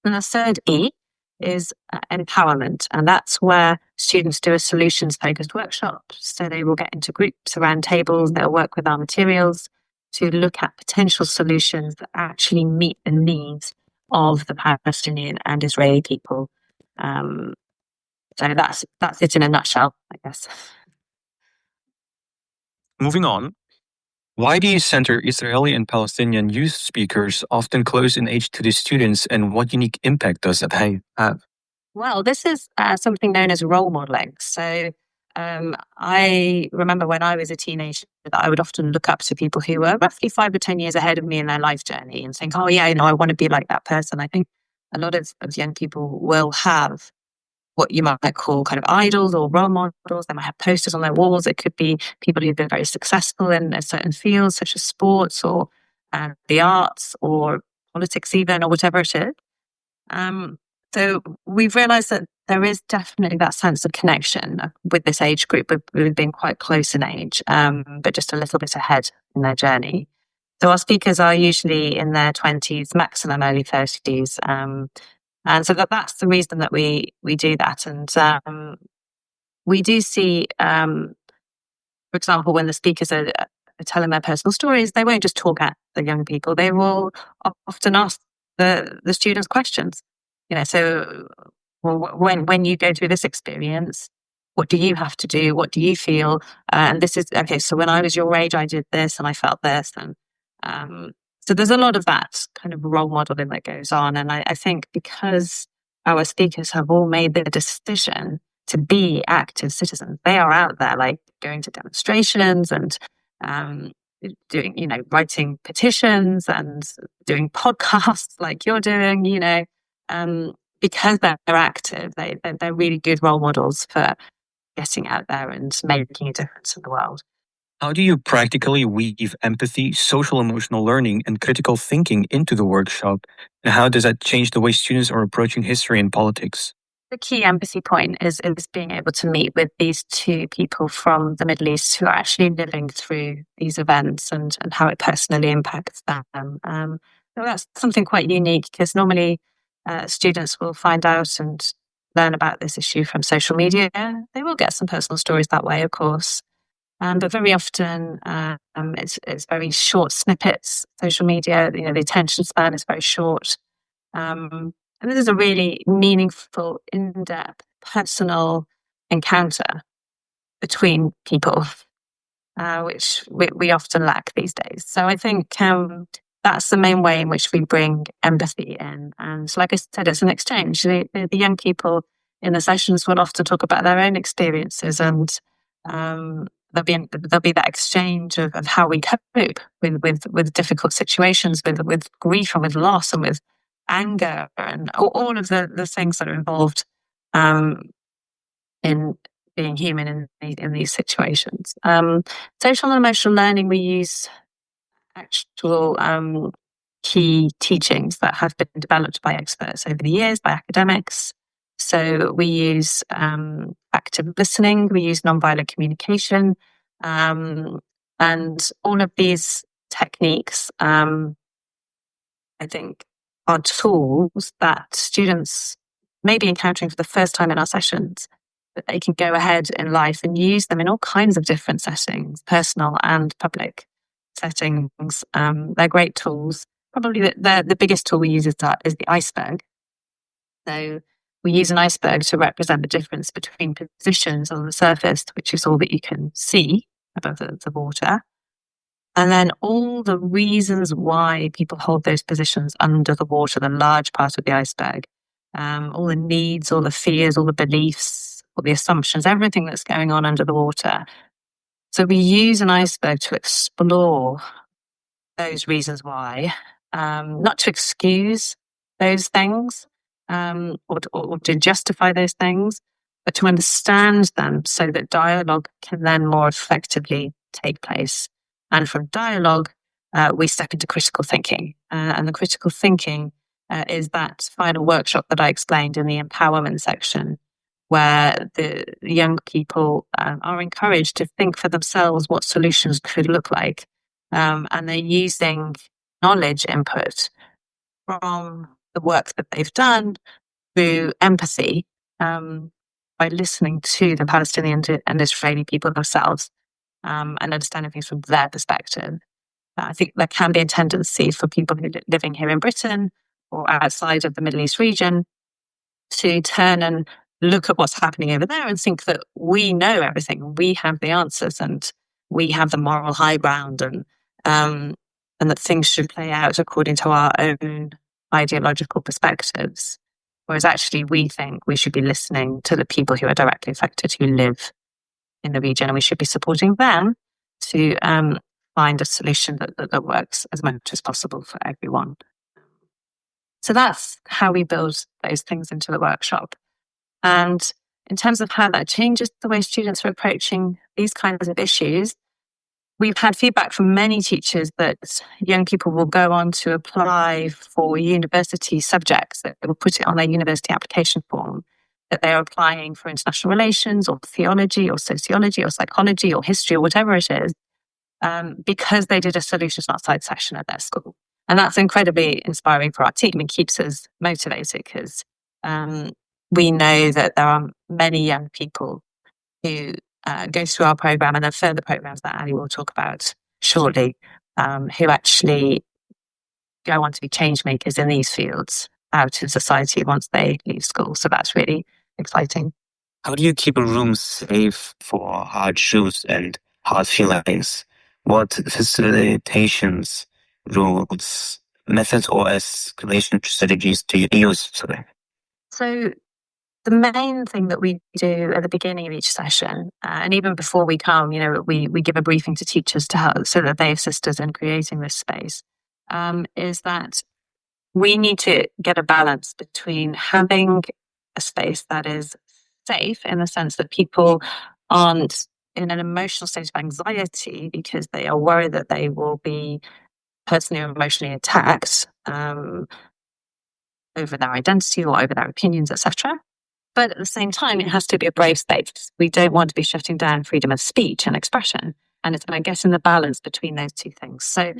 Speaker 5: And the third E is empowerment, and that's where students do a solutions-focused workshop. So they will get into groups around tables, they'll work with our materials to look at potential solutions that actually meet the needs of the Palestinian and Israeli people. So that's it in a nutshell, I guess.
Speaker 4: Moving on, why do you center Israeli and Palestinian youth speakers often close in age to the students, and what unique impact does that have?
Speaker 5: Well, this is something known as role modeling. So I remember when I was a teenager that I would often look up to people who were roughly 5 or 10 years ahead of me in their life journey and think, oh yeah, I want to be like that person. I think a lot of young people will have what you might call kind of idols or role models. They might have posters on their walls. It could be people who've been very successful in a certain field, such as sports or the arts or politics even, or whatever it is. So we've realized that there is definitely that sense of connection with this age group. We've been quite close in age, but just a little bit ahead in their journey. So our speakers are usually in their 20s, maximum early 30s. And so that's the reason that we do that. And we do see, for example, when the speakers are telling their personal stories, they won't just talk at the young people. They will often ask the students questions. So when you go through this experience, what do you have to do? What do you feel? And this is, okay, so when I was your age, I did this and I felt this. And so there's a lot of that kind of role modeling that goes on. And I think because our speakers have all made the decision to be active citizens, they are out there like going to demonstrations and doing, writing petitions and doing podcasts like you're doing, because they're active, they're really good role models for getting out there and making a difference in the world.
Speaker 4: How do you practically weave empathy, social emotional learning, and critical thinking into the workshop? And how does that change the way students are approaching history and politics?
Speaker 5: The key empathy point is being able to meet with these 2 people from the Middle East who are actually living through these events and how it personally impacts them. So that's something quite unique, because normally students will find out and learn about this issue from social media. They will get some personal stories that way, of course. But very often it's very short snippets. Social media, the attention span is very short. And this is a really meaningful, in-depth, personal encounter between people, which we often lack these days. So I think that's the main way in which we bring empathy in. And so, like I said, it's an exchange. The young people in the sessions will often talk about their own experiences and there'll be that exchange of how we cope with difficult situations, with grief and with loss and with anger and all of the things that are involved in being human in these situations. Social and emotional learning, we use actual key teachings that have been developed by experts over the years, by academics. So we use active listening, we use nonviolent communication, and all of these techniques, I think, are tools that students may be encountering for the first time in our sessions, but they can go ahead in life and use them in all kinds of different settings, personal and public settings. They're great tools. Probably the biggest tool we use is the iceberg. So we use an iceberg to represent the difference between positions on the surface, which is all that you can see above the water, and then all the reasons why people hold those positions under the water, the large part of the iceberg, all the needs, all the fears, all the beliefs, all the assumptions, everything that's going on under the water. So we use an iceberg to explore those reasons why, not to excuse those things or to justify those things, but to understand them so that dialogue can then more effectively take place. And from dialogue, we step into critical thinking. And the critical thinking is that final workshop that I explained in the empowerment section, where the young people are encouraged to think for themselves what solutions could look like. And they're using knowledge input from the work that they've done through empathy, by listening to the Palestinian and Israeli people themselves, and understanding things from their perspective. I think there can be a tendency for people who are living here in Britain or outside of the Middle East region to turn and look at what's happening over there and think that we know everything, we have the answers, and we have the moral high ground, and that things should play out according to our own ideological perspectives. Whereas actually we think we should be listening to the people who are directly affected, who live in the region, and we should be supporting them to find a solution that works as much as possible for everyone. So that's how we build those things into the workshop. And in terms of how that changes the way students are approaching these kinds of issues, we've had feedback from many teachers that young people will go on to apply for university subjects, that they will put it on their university application form, that they're applying for international relations or theology or sociology or psychology or history or whatever it is, because they did a Solutions Not Sides session at their school. And that's incredibly inspiring for our team and keeps us motivated, because we know that there are many young people who go through our program and then further programs that Ali will talk about shortly, who actually go on to be change makers in these fields out in society once they leave school. So that's really exciting.
Speaker 2: How do you keep a room safe for hard truths and hard feelings? What facilitations, rules, methods, or escalation strategies do you use?
Speaker 5: So the main thing that we do at the beginning of each session, and even before we come, we give a briefing to teachers to help, so that they assist us in creating this space, is that we need to get a balance between having a space that is safe, in the sense that people aren't in an emotional state of anxiety because they are worried that they will be personally or emotionally attacked over their identity or over their opinions, etc. But at the same time, it has to be a brave space. We don't want to be shutting down freedom of speech and expression. And it's about getting the balance between those two things. So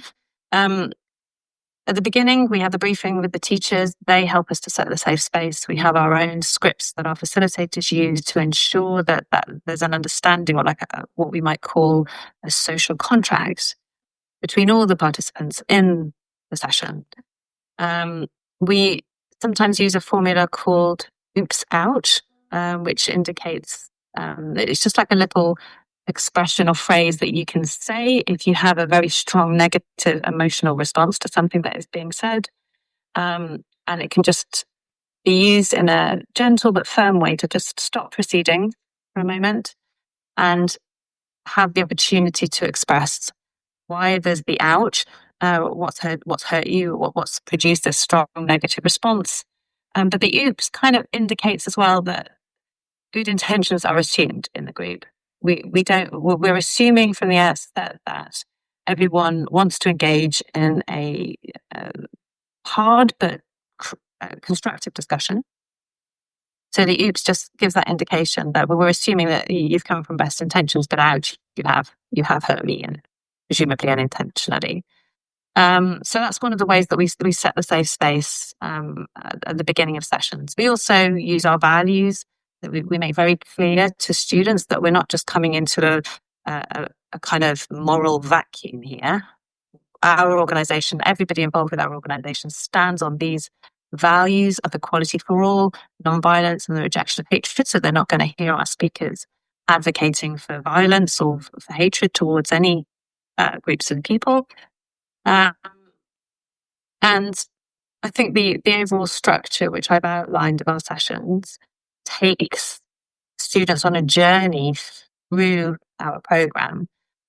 Speaker 5: at the beginning, we have the briefing with the teachers. They help us to set the safe space. We have our own scripts that our facilitators use to ensure that there's an understanding, or what we might call a social contract between all the participants in the session. We sometimes use a formula called oops out, which indicates it's just like a little expression or phrase that you can say if you have a very strong negative emotional response to something that is being said. And it can just be used in a gentle but firm way to just stop proceeding for a moment and have the opportunity to express why there's the ouch, what's hurt you, what's produced a strong negative response. But the oops kind of indicates as well that good intentions are assumed in the group. We're assuming from the outset that everyone wants to engage in a hard but constructive discussion. So the oops just gives that indication that we're assuming that you've come from best intentions, but ouch, you have hurt me, and presumably unintentionally. So that's one of the ways that we set the safe space at the beginning of sessions. We also use our values, that we make very clear to students that we're not just coming into a kind of moral vacuum here. Our organisation, everybody involved with our organisation, stands on these values of equality for all, non-violence, and the rejection of hatred. So they're not going to hear our speakers advocating for violence or for hatred towards any groups of people. And I think the overall structure, which I've outlined of our sessions, takes students on a journey through our programme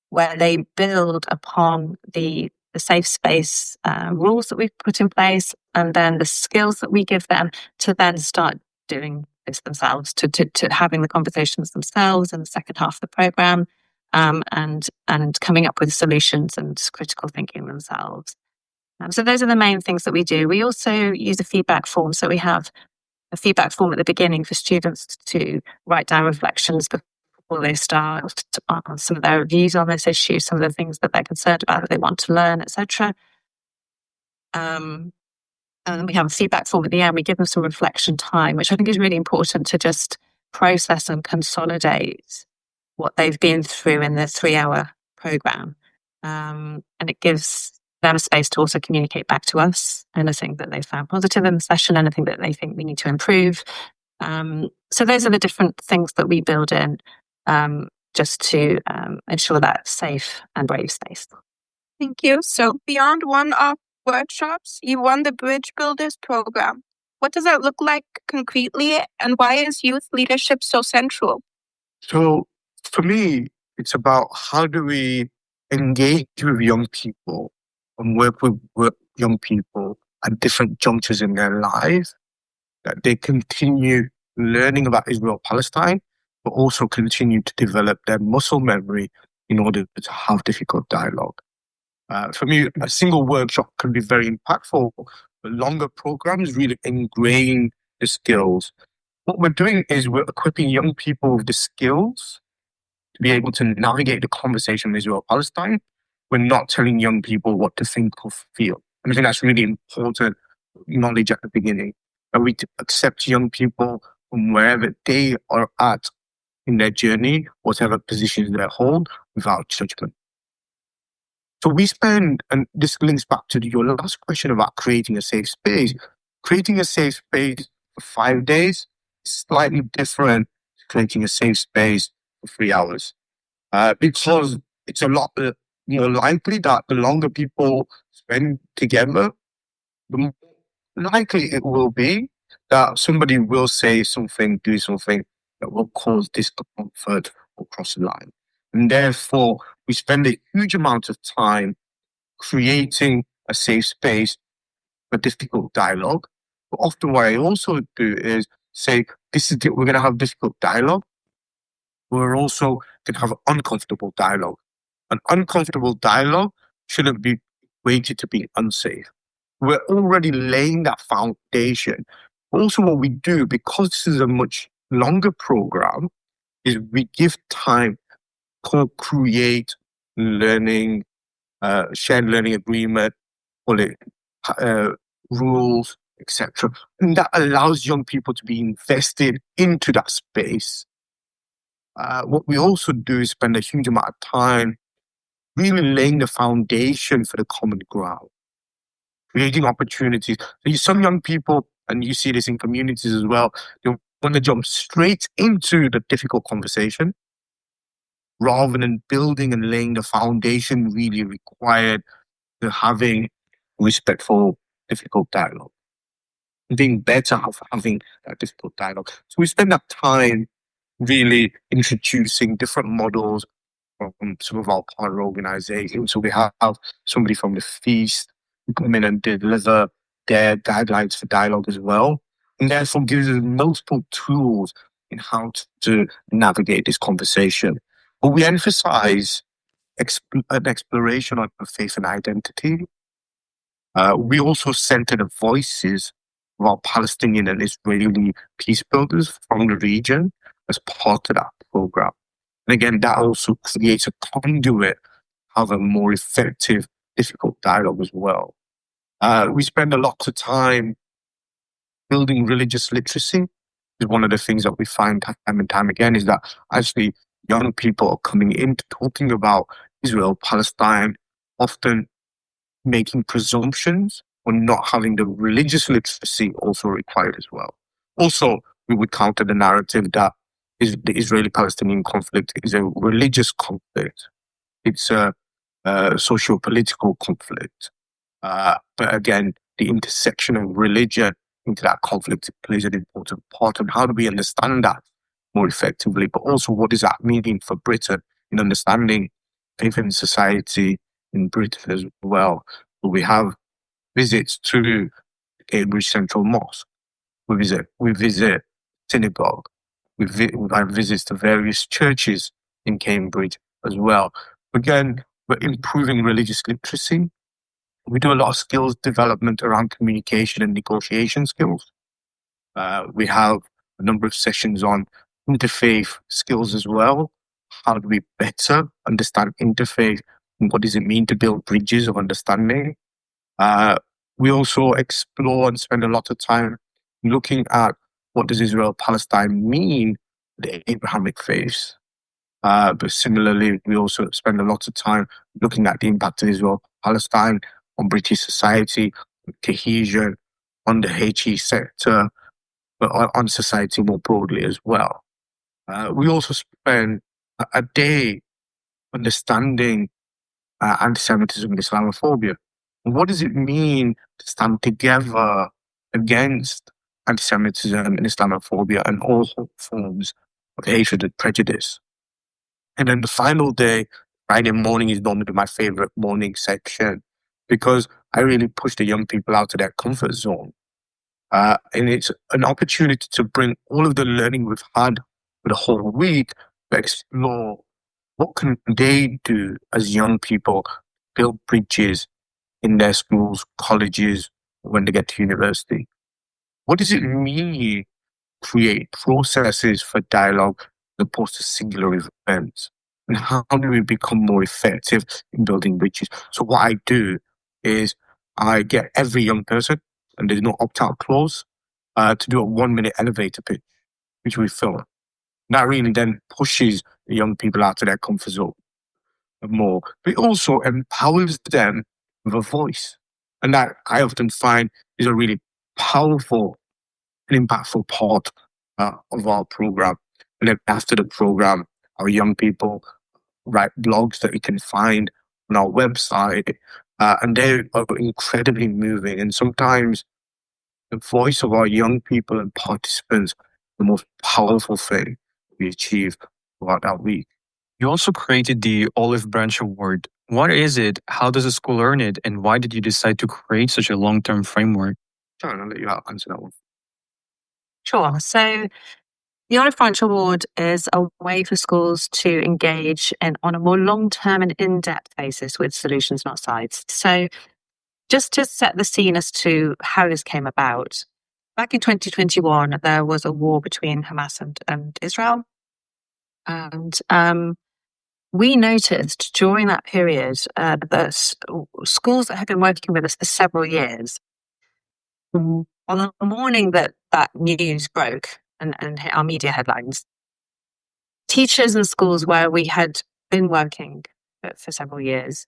Speaker 5: where they build upon the safe space rules that we've put in place, and then the skills that we give them to then start doing this themselves, to having the conversations themselves in the second half of the programme, and coming up with solutions and critical thinking themselves. So those are the main things that we do. We also use a feedback form. So we have a feedback form at the beginning for students to write down reflections before they start on some of their views on this issue, some of the things that they're concerned about, that they want to learn, etc. And we have a feedback form at the end. We give them some reflection time, which I think is really important to just process and consolidate what they've been through in the 3-hour programme. And it gives them space to also communicate back to us anything that they found positive in the session, anything that they think we need to improve. So those are the different things that we build in just to ensure that safe and brave space.
Speaker 3: Thank you. So beyond one-off workshops, you won the Bridge Builders program. What does that look like concretely, and why is youth leadership so central?
Speaker 6: So for me, it's about how do we engage with young people and work with young people at different junctures in their lives, that they continue learning about Israel-Palestine, but also continue to develop their muscle memory in order to have difficult dialogue. For me, a single workshop can be very impactful, but longer programs really ingrain the skills. What we're doing is we're equipping young people with the skills to be able to navigate the conversation with Israel-Palestine. We're not telling young people what to think or feel. And I think that's really important knowledge at the beginning. And we accept young people from wherever they are at in their journey, whatever positions they hold, without judgment. So we spend, and this links back to your last question about creating a safe space. Creating a safe space for 5 days is slightly different to creating a safe space for 3 hours. Because it's a lot more likely that the longer people spend together, the more likely it will be that somebody will say something, do something that will cause discomfort or cross the line. And therefore, we spend a huge amount of time creating a safe space for difficult dialogue. But often what I also do is say, we're going to have difficult dialogue. We're also going to have uncomfortable dialogue. An uncomfortable dialogue shouldn't be weighted to be unsafe. We're already laying that foundation. Also, what we do, because this is a much longer program, is we give time to create learning, shared learning agreement, call it rules, etc. And that allows young people to be invested into that space. What we also do is spend a huge amount of time really laying the foundation for the common ground, creating opportunities. So some young people, and you see this in communities as well, they want to jump straight into the difficult conversation rather than building and laying the foundation really required to having respectful, difficult dialogue, and being better at having that difficult dialogue. So we spend that time really introducing different models from some of our partner organizations. So we have somebody from the Feast who come in and deliver their guidelines for dialogue as well. And therefore gives us multiple tools in how to navigate this conversation. But we emphasize an exploration of faith and identity. We also center the voices of our Palestinian and Israeli peace builders from the region as part of that program. And again, that also creates a conduit of a more effective, difficult dialogue as well. We spend a lot of time building religious literacy. Is one of the things that we find time and time again is that actually young people are coming in talking about Israel, Palestine, often making presumptions or not having the religious literacy also required as well. Also, we would counter the narrative that the Israeli-Palestinian conflict is a religious conflict. It's a socio-political conflict. But again, the intersection of religion into that conflict plays an important part. And how do we understand that more effectively? But also, what does that mean for Britain in understanding faith and society in Britain as well? We have visits to Cambridge Central Mosque. We visit synagogue. We have visits to various churches in Cambridge as well. Again, we're improving religious literacy. We do a lot of skills development around communication and negotiation skills. We have a number of sessions on interfaith skills as well. How do we better understand interfaith? And what does it mean to build bridges of understanding? We also explore and spend a lot of time looking at what does Israel-Palestine mean for the Abrahamic faiths. But similarly, we also spend a lot of time looking at the impact of Israel-Palestine on British society, cohesion, on the HE sector, but on society more broadly as well. We also spend a day understanding antisemitism and Islamophobia. And what does it mean to stand together against antisemitism and Islamophobia and all forms of hatred and prejudice? And then the final day, Friday morning, is normally my favorite morning section because I really push the young people out of their comfort zone. And it's an opportunity to bring all of the learning we've had for the whole week to explore what can they do as young people, build bridges in their schools, colleges, when they get to university. What does it mean to create processes for dialogue as opposed to singular events? And how do we become more effective in building bridges? So what I do is I get every young person, and there's no opt-out clause, to do a 1-minute elevator pitch, which we film. That really then pushes the young people out of their comfort zone more. But it also empowers them with a voice. And that I often find is a really powerful and impactful part of our program. And then after the program, our young people write blogs that you can find on our website. And they are incredibly moving. And sometimes the voice of our young people and participants is the most powerful thing we achieve throughout that week.
Speaker 4: You also created the Olive Branch Award. What is it? How does a school earn it? And why did you decide to create such a long-term framework?
Speaker 6: Sharon, I'll let you answer that one.
Speaker 5: Sure. So the Olive Branch Award is a way for schools to engage on a more long-term and in-depth basis with solutions, not sides. So just to set the scene as to how this came about, back in 2021, there was a war between Hamas and Israel. And we noticed during that period that schools that had been working with us for several years, on the morning that news broke and hit our media headlines, teachers and schools where we had been working for several years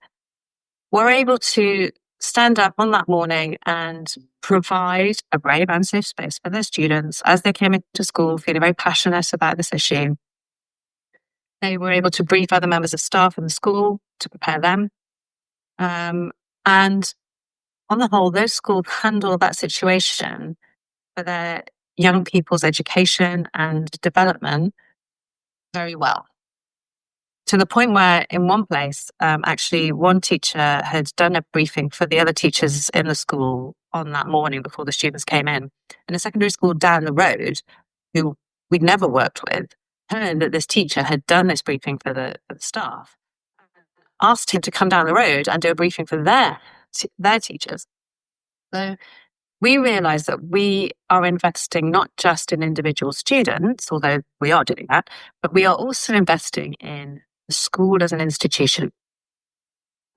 Speaker 5: were able to stand up on that morning and provide a brave and safe space for their students as they came into school feeling very passionate about this issue. They were able to brief other members of staff in the school to prepare them. And on the whole, those schools handled that situation for their young people's education and development very well. to the point where in one place, actually one teacher had done a briefing for the other teachers in the school on that morning before the students came in. And a secondary school down the road, who we'd never worked with, heard that this teacher had done this briefing for the staff, asked him to come down the road and do a briefing for their teachers. So we realised that we are investing not just in individual students, although we are doing that, but we are also investing in the school as an institution.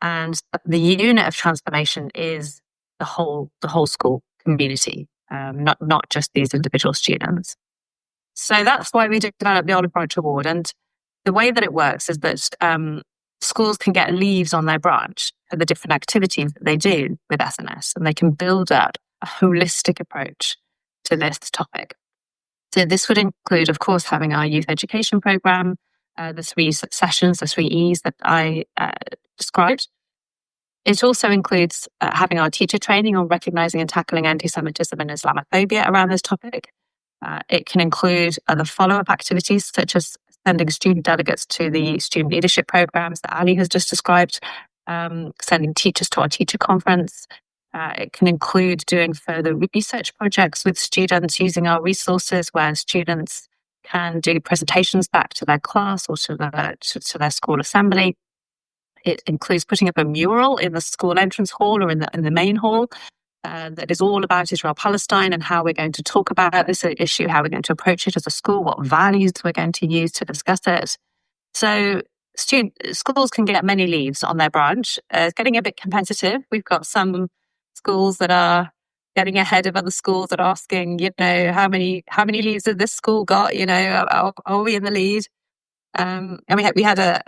Speaker 5: And the unit of transformation is the whole school community, not just these individual students. So that's why we developed the Olive Branch Award. And the way that it works is that schools can get leaves on their branch for the different activities that they do with SNS, and they can build up a holistic approach to this topic. So this would include, of course, having our youth education program, the 3 sessions, the 3 E's that I described. It also includes having our teacher training on recognizing and tackling antisemitism and Islamophobia around this topic. It can include other follow-up activities, such as sending student delegates to the student leadership programs that Ali has just described, sending teachers to our teacher conference. It can include doing further research projects with students using our resources where students can do presentations back to their class or to their school assembly. It includes putting up a mural in the school entrance hall or in the main hall that is all about Israel-Palestine and how we're going to talk about this issue, how we're going to approach it as a school, what values we're going to use to discuss it. So schools can get many leaves on their branch. It's getting a bit competitive. We've got some schools that are getting ahead of other schools that are asking, how many leaves has this school got? Are we in the lead? And we had a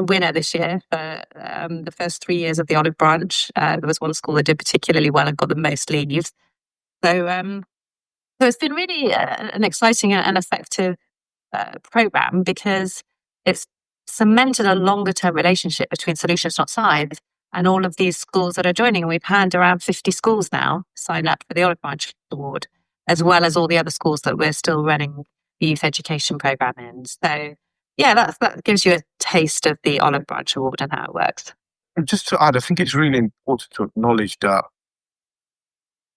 Speaker 5: winner this year for the first 3 years of the Olive Branch. There was one school that did particularly well and got the most leaves. So it's been really an exciting and effective program because it's cemented a longer term relationship between Solutions Not Sides and all of these schools that are joining. And we've had around 50 schools now sign up for the Olive Branch Award, as well as all the other schools that we're still running the youth education program in. So yeah, that gives you a taste of the Olive Branch Award and how it works.
Speaker 6: And just to add, I think it's really important to acknowledge that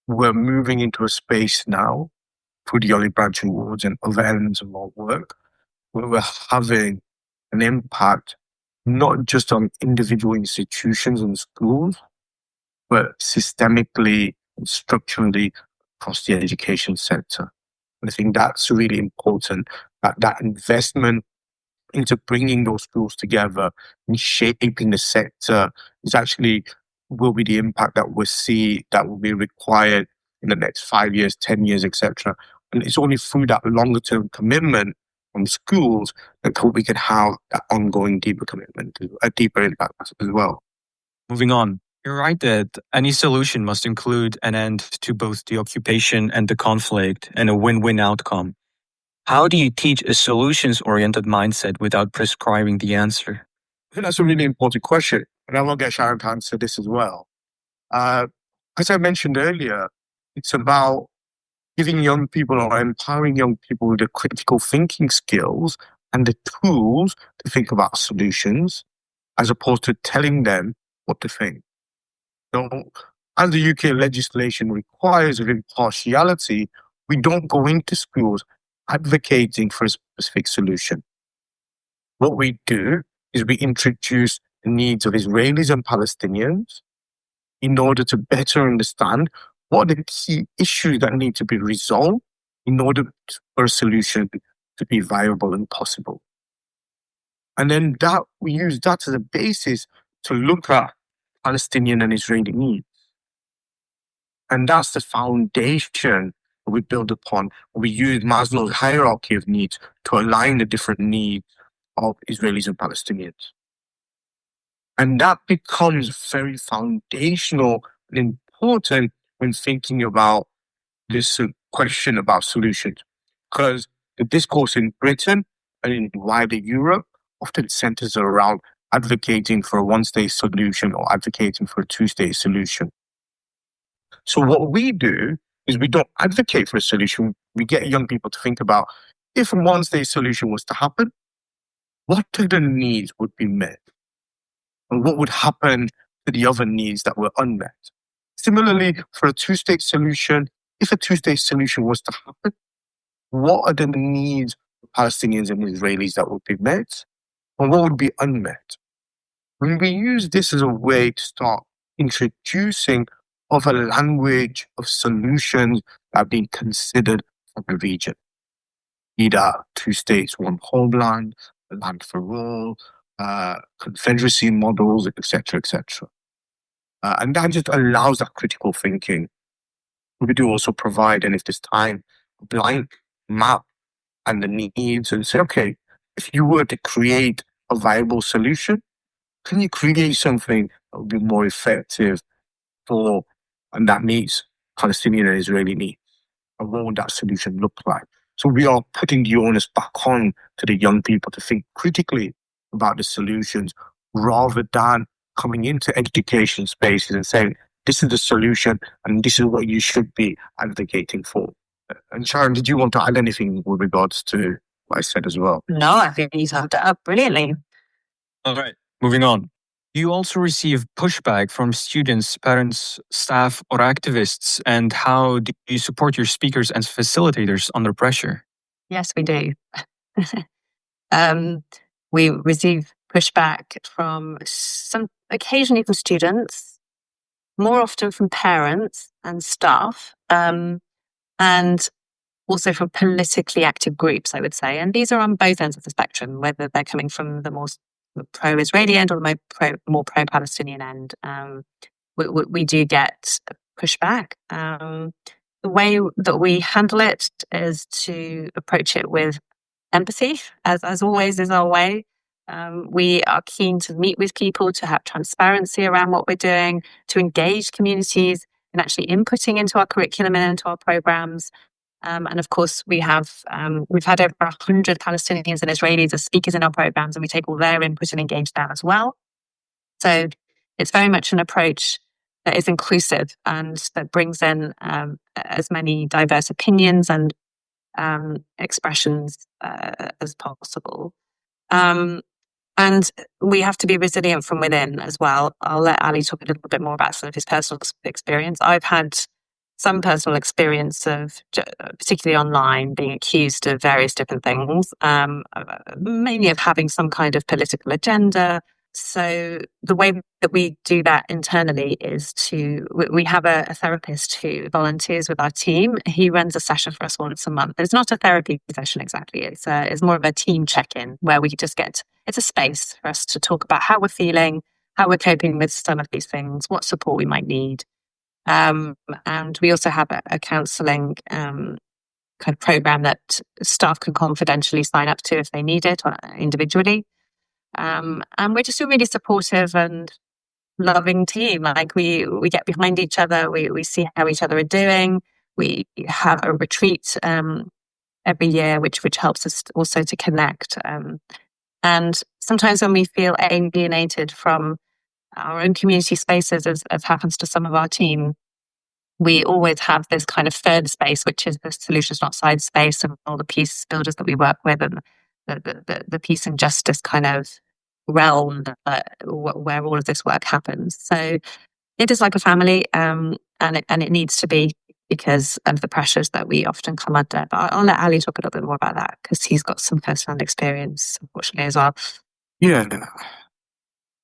Speaker 6: we're moving into a space now through the Olive Branch Awards and other elements of our work where we're having an impact not just on individual institutions and schools, but systemically and structurally across the education sector. And I think that's really important, that investment into bringing those schools together and shaping the sector will be the impact that we'll see that will be required in the next 5 years, 10 years, etc. And it's only through that longer term commitment from schools that we can have that ongoing deeper commitment, a deeper impact as well.
Speaker 4: Moving on. You're right that any solution must include an end to both the occupation and the conflict and a win-win outcome. How do you teach a solutions-oriented mindset without prescribing the answer?
Speaker 6: I think that's a really important question, and I will get Sharon to answer this as well. As I mentioned earlier, it's about giving young people or empowering young people with the critical thinking skills and the tools to think about solutions, as opposed to telling them what to think. So, as the UK legislation requires of impartiality, we don't go into schools advocating for a specific solution. What we do is we introduce the needs of Israelis and Palestinians in order to better understand what are the key issues that need to be resolved in order for a solution to be viable and possible. And then we use that as a basis to look at Palestinian and Israeli needs. And that's the foundation we build upon. We use Maslow's hierarchy of needs to align the different needs of Israelis and Palestinians. And that becomes very foundational and important when thinking about this question about solutions. Because the discourse in Britain and in wider Europe often centers around advocating for a one-state solution or advocating for a two-state solution. So what we do is we don't advocate for a solution. We get young people to think about if a one-state solution was to happen, what of the needs would be met? And what would happen to the other needs that were unmet? Similarly, for a two-state solution, if a two-state solution was to happen, what are the needs of Palestinians and Israelis that would be met? And what would be unmet? When we use this as a way to start introducing of a language of solutions that are being considered for the region, either two states, one homeland, a land for all, confederacy models, etc., etc. And that just allows that critical thinking. We do also provide, and if there's time, a blank map and the needs and say, okay, if you were to create a viable solution, can you create something that would be more effective and that meets Palestinian and Israeli needs? And what would that solution look like? So we are putting the onus back on to the young people to think critically about the solutions rather than coming into education spaces and saying, this is the solution and this is what you should be advocating for. And Sharon, did you want to add anything with regards to what I said as well?
Speaker 5: No, I think you summed it up brilliantly.
Speaker 4: All right, moving on. You also receive pushback from students, parents, staff, or activists, and how do you support your speakers and facilitators under pressure?
Speaker 5: Yes, we do. We receive pushback from occasionally from students, more often from parents and staff, and also from politically active groups, I would say. And these are on both ends of the spectrum, whether they're coming from the more pro-Israeli end or the more pro-Palestinian end. We do get pushback. The way that we handle it is to approach it with empathy, as always is our way. We are keen to meet with people, to have transparency around what we're doing, to engage communities in actually inputting into our curriculum and into our programs. And of course, we've had over 100 Palestinians and Israelis as speakers in our programs, and we take all their input and engage them as well. So it's very much an approach that is inclusive and that brings in as many diverse opinions and expressions as possible. And we have to be resilient from within as well. I'll let Ali talk a little bit more about some of his personal experience. I've had some personal experience of, particularly online, being accused of various different things, mainly of having some kind of agenda. So the way that we do that internally is we have a therapist who volunteers with our team. He runs a session for us once a month. It's not a therapy session exactly. It's more of a team check-in where we just it's a space for us to talk about how we're feeling, how we're coping with some of these things, what support we might need. And we also have a counselling kind of program that staff can confidentially sign up to if they need it or individually. And we're just a really supportive and loving team. Like we get behind each other. We see how each other are doing. We have a retreat every year, which helps us also to connect. And sometimes when we feel alienated from our own community spaces, as happens to some of our team, we always have this kind of third space, which is the solutions not sides space, and all the peace builders that we work with, and the peace and justice kind of realm where all of this work happens. So it is like a family, and it needs to be, because of the pressures that we often come under. But I'll let Ali talk a little bit more about that, because he's got some personal experience, unfortunately, as well.
Speaker 6: Yeah.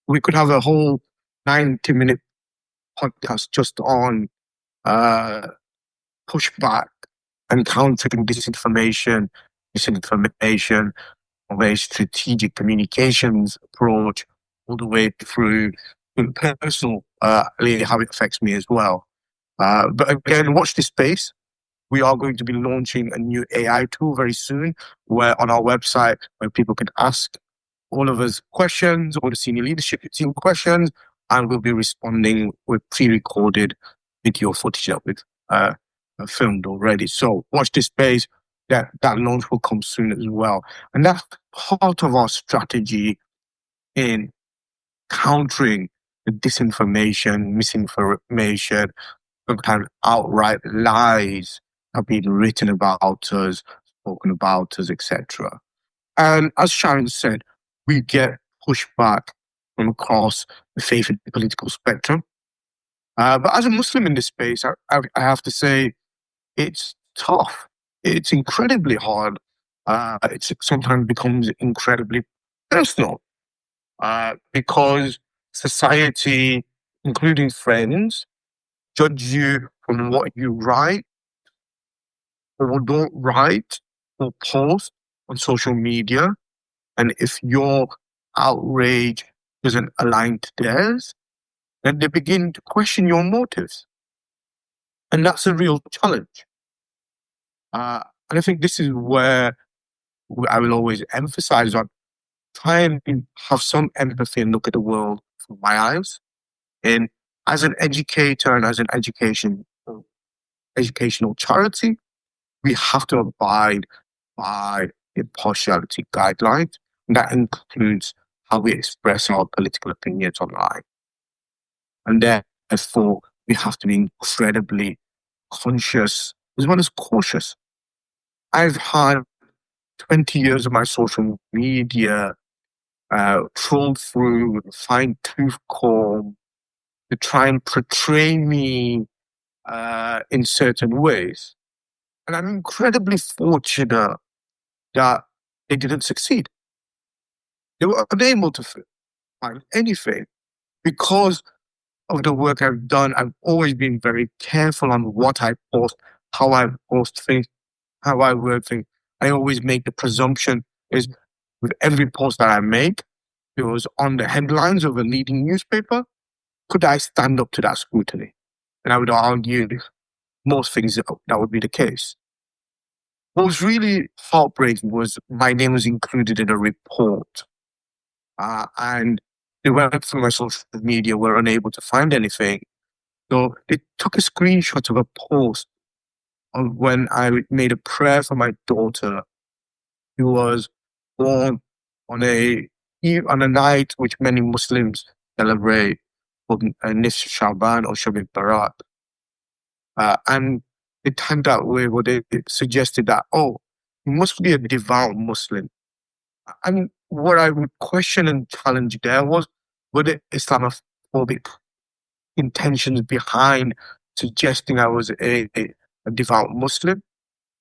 Speaker 6: We could have a whole 90-minute podcast just on pushback and countering disinformation of a strategic communications approach, all the way through personal, really how it affects me as well. But again, watch this space. We are going to be launching a new AI tool very soon, where on our website, where people can ask all of us questions, or the senior leadership team questions, and we'll be responding with pre-recorded video footage that we've filmed already. So watch this space. That launch will come soon as well. And that's part of our strategy in countering the disinformation, misinformation, sometimes outright lies have been written about us, spoken about us, etc. And as Sharon said, we get pushback from across the faith and political spectrum. But as a Muslim in this space, I have to say it's tough. It's incredibly hard. It sometimes becomes incredibly personal because society, including friends, judge you from what you write or don't write or post on social media. And if your outrage doesn't align to theirs, then they begin to question your motives. And that's a real challenge. And I think this is where I will always emphasize on try and have some empathy and look at the world through my eyes. And as an educator and as an educational charity, we have to abide by impartiality guidelines. And that includes how we express our political opinions online. And therefore, we have to be incredibly conscious as well as cautious. I've had 20 years of my social media trolled through with a fine-tooth comb to try and portray me in certain ways. And I'm incredibly fortunate that they didn't succeed. They were unable to find anything because of the work I've done. I've always been very careful on what I post, how I post things, how I word things. I always make the presumption is with every post that I make, it was on the headlines of a leading newspaper. Could I stand up to that scrutiny? And I would argue most things that would be the case. What was really heartbreaking was my name was included in a report. And they went through my social media, were unable to find anything. So they took a screenshot of a post of when I made a prayer for my daughter, who was born on a night which many Muslims celebrate, called Nisf Shaban or Shab Barat. And they tagged that way where they suggested that, oh, you must be a devout Muslim. And what I would question and challenge there was, were the Islamophobic intentions behind suggesting I was a devout Muslim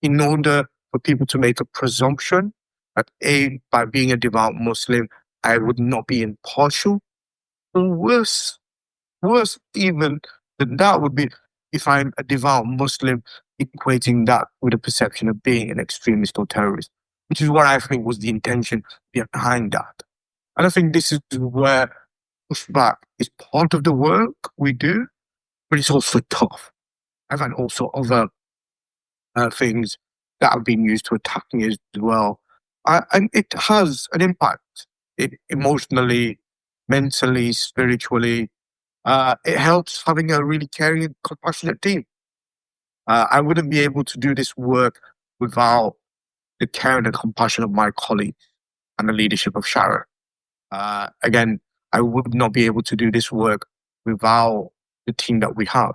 Speaker 6: in order for people to make a presumption that by being a devout Muslim, I would not be impartial? Or worse even than that would be if I'm a devout Muslim, equating that with a perception of being an extremist or terrorist, which is what I think was the intention behind that. And I think this is where pushback is part of the work we do, but it's also tough. I've had also other things that have been used to attack me as well. And it has an impact emotionally, mentally, spiritually. It helps having a really caring and compassionate team. I wouldn't be able to do this work without the care and the compassion of my colleagues and the leadership of Sharon. Again, I would not be able to do this work without the team that we have.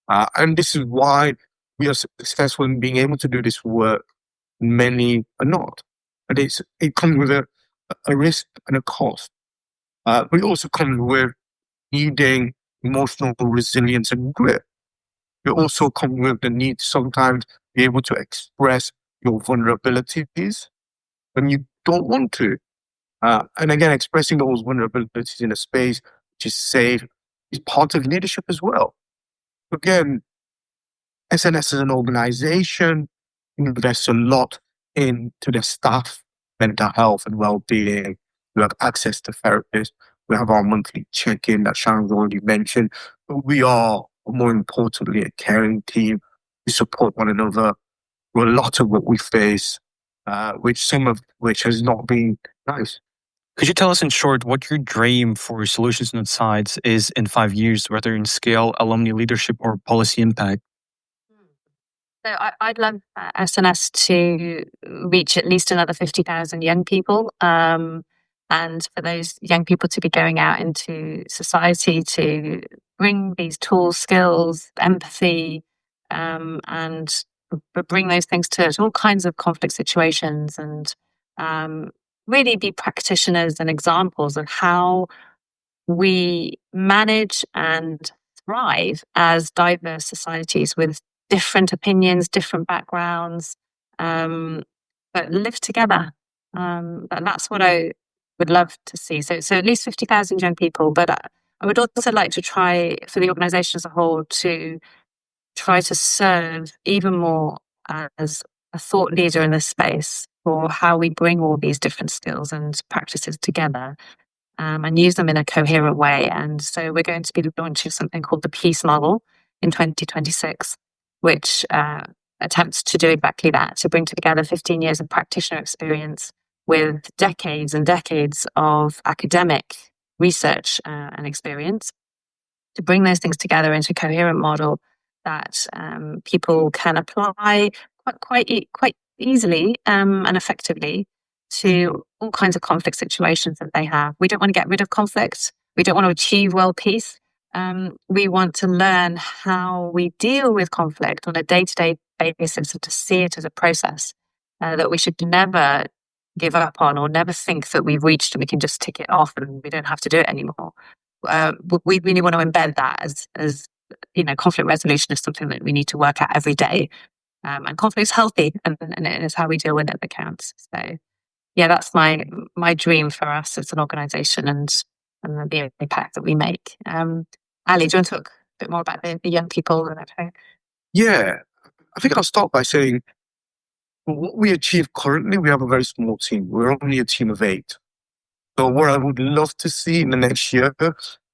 Speaker 6: And this is why we are successful in being able to do this work. Many are not. And it comes with a risk and a cost. But it also comes with needing emotional resilience and grit. It also comes with the need to sometimes be able to express your vulnerabilities when you don't want to. And again, expressing those vulnerabilities in a space which is safe is part of leadership as well. Again, SNS as an organization invests a lot into the staff, mental health and well-being. We have access to therapists. We have our monthly check-in that Sharon's already mentioned. But we are, more importantly, a caring team. We support one another through a lot of what we face, some of which has not been nice.
Speaker 4: Could you tell us in short what your dream for Solutions Not Sides is in 5 years, whether in scale, alumni leadership, or policy impact?
Speaker 5: So I'd love SNS to reach at least another 50,000 young people, and for those young people to be going out into society to bring these tools, skills, empathy, and bring those things to all kinds of conflict situations and really be practitioners and examples of how we manage and thrive as diverse societies with different opinions, different backgrounds, but live together. And that's what I would love to see. So at least 50,000 young people, but I would also like to try for the organisation as a whole to try to serve even more as a thought leader in this space for how we bring all these different skills and practices together and use them in a coherent way. And so we're going to be launching something called the Peace Model in 2026, which attempts to do exactly that, to bring together 15 years of practitioner experience with decades and decades of academic research and experience, to bring those things together into a coherent model that people can apply quite easily and effectively to all kinds of conflict situations that they have. We don't want to get rid of conflict. We don't want to achieve world peace. We want to learn how we deal with conflict on a day-to-day basis and to see it as a process that we should never give up on or never think that we've reached and we can just tick it off and we don't have to do it anymore. We really want to embed that as conflict resolution is something that we need to work at every day. And conflict is healthy and it is how we deal with it that counts. So yeah, that's my dream for us as an organisation and the impact that we make. Ali, do you want to talk a bit more about the young people and everything?
Speaker 6: Yeah, I think I'll start by saying what we achieve currently, we have a very small team. We're only a team of 8. So what I would love to see in the next year,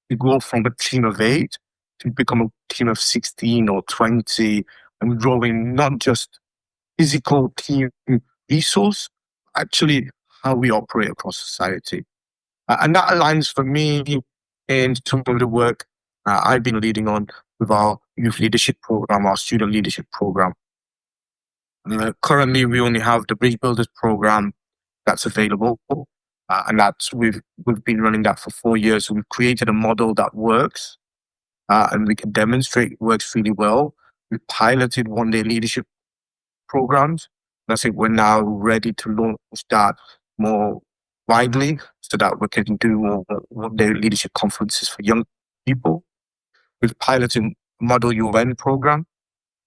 Speaker 6: we go from a team of 8 to become a team of 16 or 20 and growing not just physical team resource, actually how we operate across society. And that aligns for me in some of the work I've been leading on with our youth leadership program, our student leadership program. Currently, we only have the Bridge Builders program that's available. And we've been running that for 4 years. We've created a model that works and we can demonstrate it works really well. We piloted one-day leadership programs. And I think we're now ready to launch that more widely so that we can do more one-day leadership conferences for young people. We've piloted a Model UN program,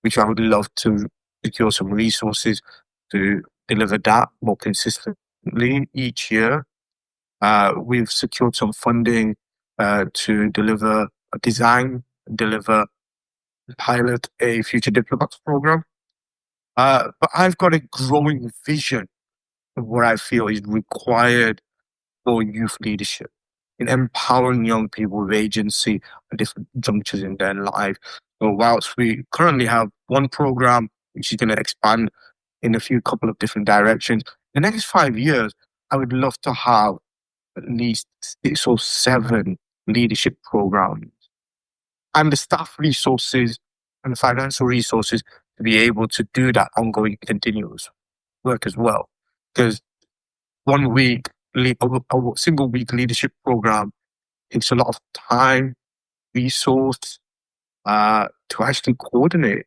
Speaker 6: which I would love to secure some resources to deliver that more consistently each year. We've secured some funding to deliver a design, pilot a future diplomats program. But I've got a growing vision of what I feel is required for youth leadership in empowering young people with agency at different junctures in their life. So whilst we currently have one program which is going to expand in a couple of different directions, the next 5 years, I would love to have at least 6 or 7 leadership programs and the staff resources and the financial resources to be able to do that ongoing continuous work as well. Because a single week leadership program takes a lot of time, resource to actually coordinate.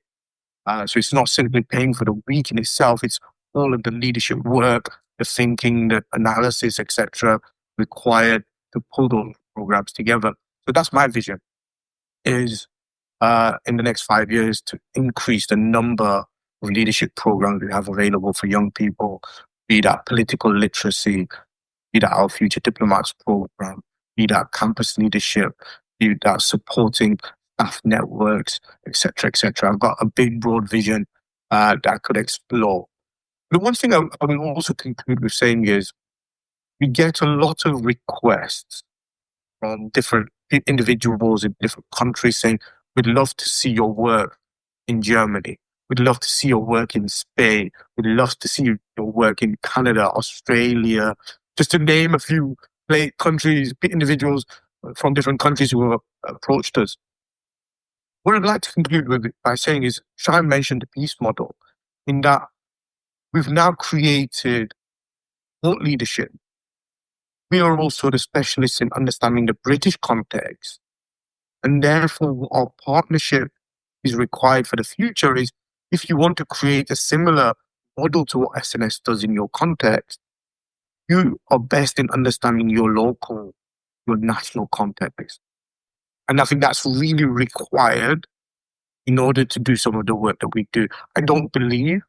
Speaker 6: So it's not simply paying for the week in itself, it's all of the leadership work, the thinking, the analysis, etc. required to pull those programs together. So that's my vision, is in the next 5 years to increase the number of leadership programs we have available for young people, be that political literacy, be that our future diplomats program, be that campus leadership, be that supporting staff networks, etc., etc. I've got a big, broad vision that I could explore. The one thing I will also conclude with saying is we get a lot of requests from different individuals in different countries saying, we'd love to see your work in Germany. We'd love to see your work in Spain. We'd love to see your work in Canada, Australia, just to name a few countries, individuals from different countries who have approached us. What I'd like to conclude with by saying is, Sharon mentioned the peace model, in that we've now created thought leadership. We are also the specialists in understanding the British context. And therefore, what our partnership is required for the future is, if you want to create a similar model to what SNS does in your context, you are best in understanding your national context. And I think that's really required in order to do some of the work that we do. I don't believe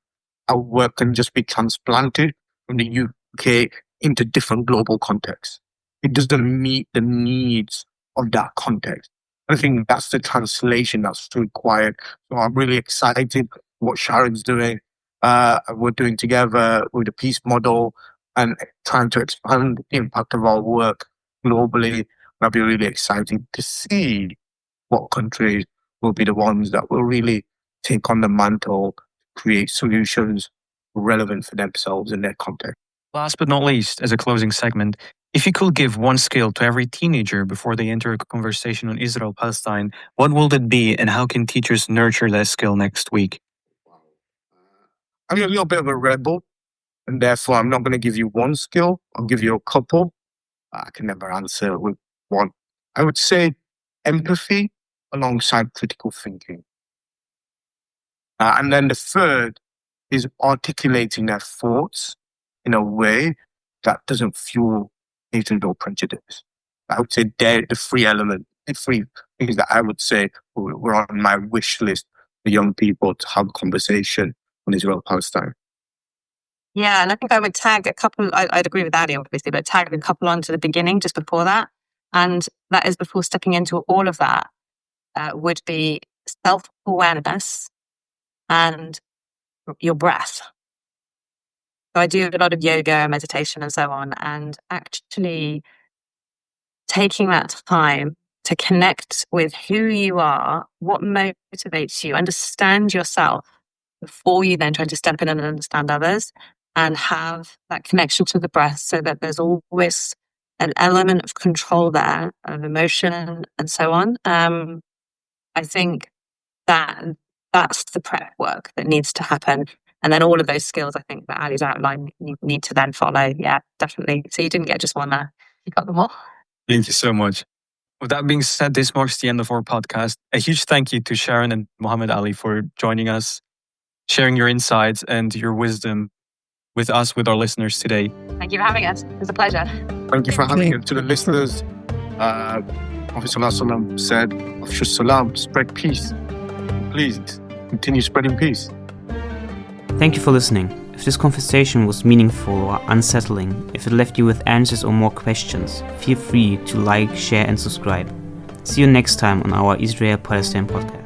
Speaker 6: our work can just be transplanted from the UK into different global contexts. It doesn't meet the needs of that context. I think that's the translation that's required. So I'm really excited what Sharon's doing. We're doing together with the peace model and trying to expand the impact of our work globally. I'll be really excited to see what countries will be the ones that will really take on the mantle, create solutions relevant for themselves and their context.
Speaker 4: Last but not least, as a closing segment, if you could give one skill to every teenager before they enter a conversation on Israel-Palestine, what will it be and how can teachers nurture that skill next week?
Speaker 6: I'm a little bit of a rebel, and therefore I'm not going to give you one skill. I'll give you a couple. I can never answer with one. I would say empathy alongside critical thinking. And then the third is articulating their thoughts in a way that doesn't fuel hatred or prejudice. I would say they're the three things that I would say were on my wish list for young people to have a conversation on Israel-Palestine.
Speaker 5: Yeah, and I think I would tag a couple, I'd agree with Ali obviously, but tag a couple onto the beginning just before that. And that is before stepping into all of that would be self-awareness and your breath. So I do a lot of yoga, meditation and so on, and actually taking that time to connect with who you are, what motivates you, understand yourself before you then try to step in and understand others, and have that connection to the breath so that there's always an element of control there, of emotion and so on. I think that's the prep work that needs to happen. And then all of those skills, I think, that Ali's outlined, you need to then follow. Yeah, definitely. So you didn't get just one there. You got them all.
Speaker 4: Thank you so much. With that being said, this marks the end of our podcast. A huge thank you to Sharon and Mohammed Ali for joining us, sharing your insights and your wisdom with us, with our listeners today.
Speaker 5: Thank you for having us. It was a pleasure.
Speaker 6: Thank you for having us. To the listeners, Prophet ﷺ said, Afshu salam, spread peace. Please continue spreading peace.
Speaker 7: Thank you for listening. If this conversation was meaningful or unsettling, if it left you with answers or more questions, feel free to like, share and subscribe. See you next time on our Israel-Palestine podcast.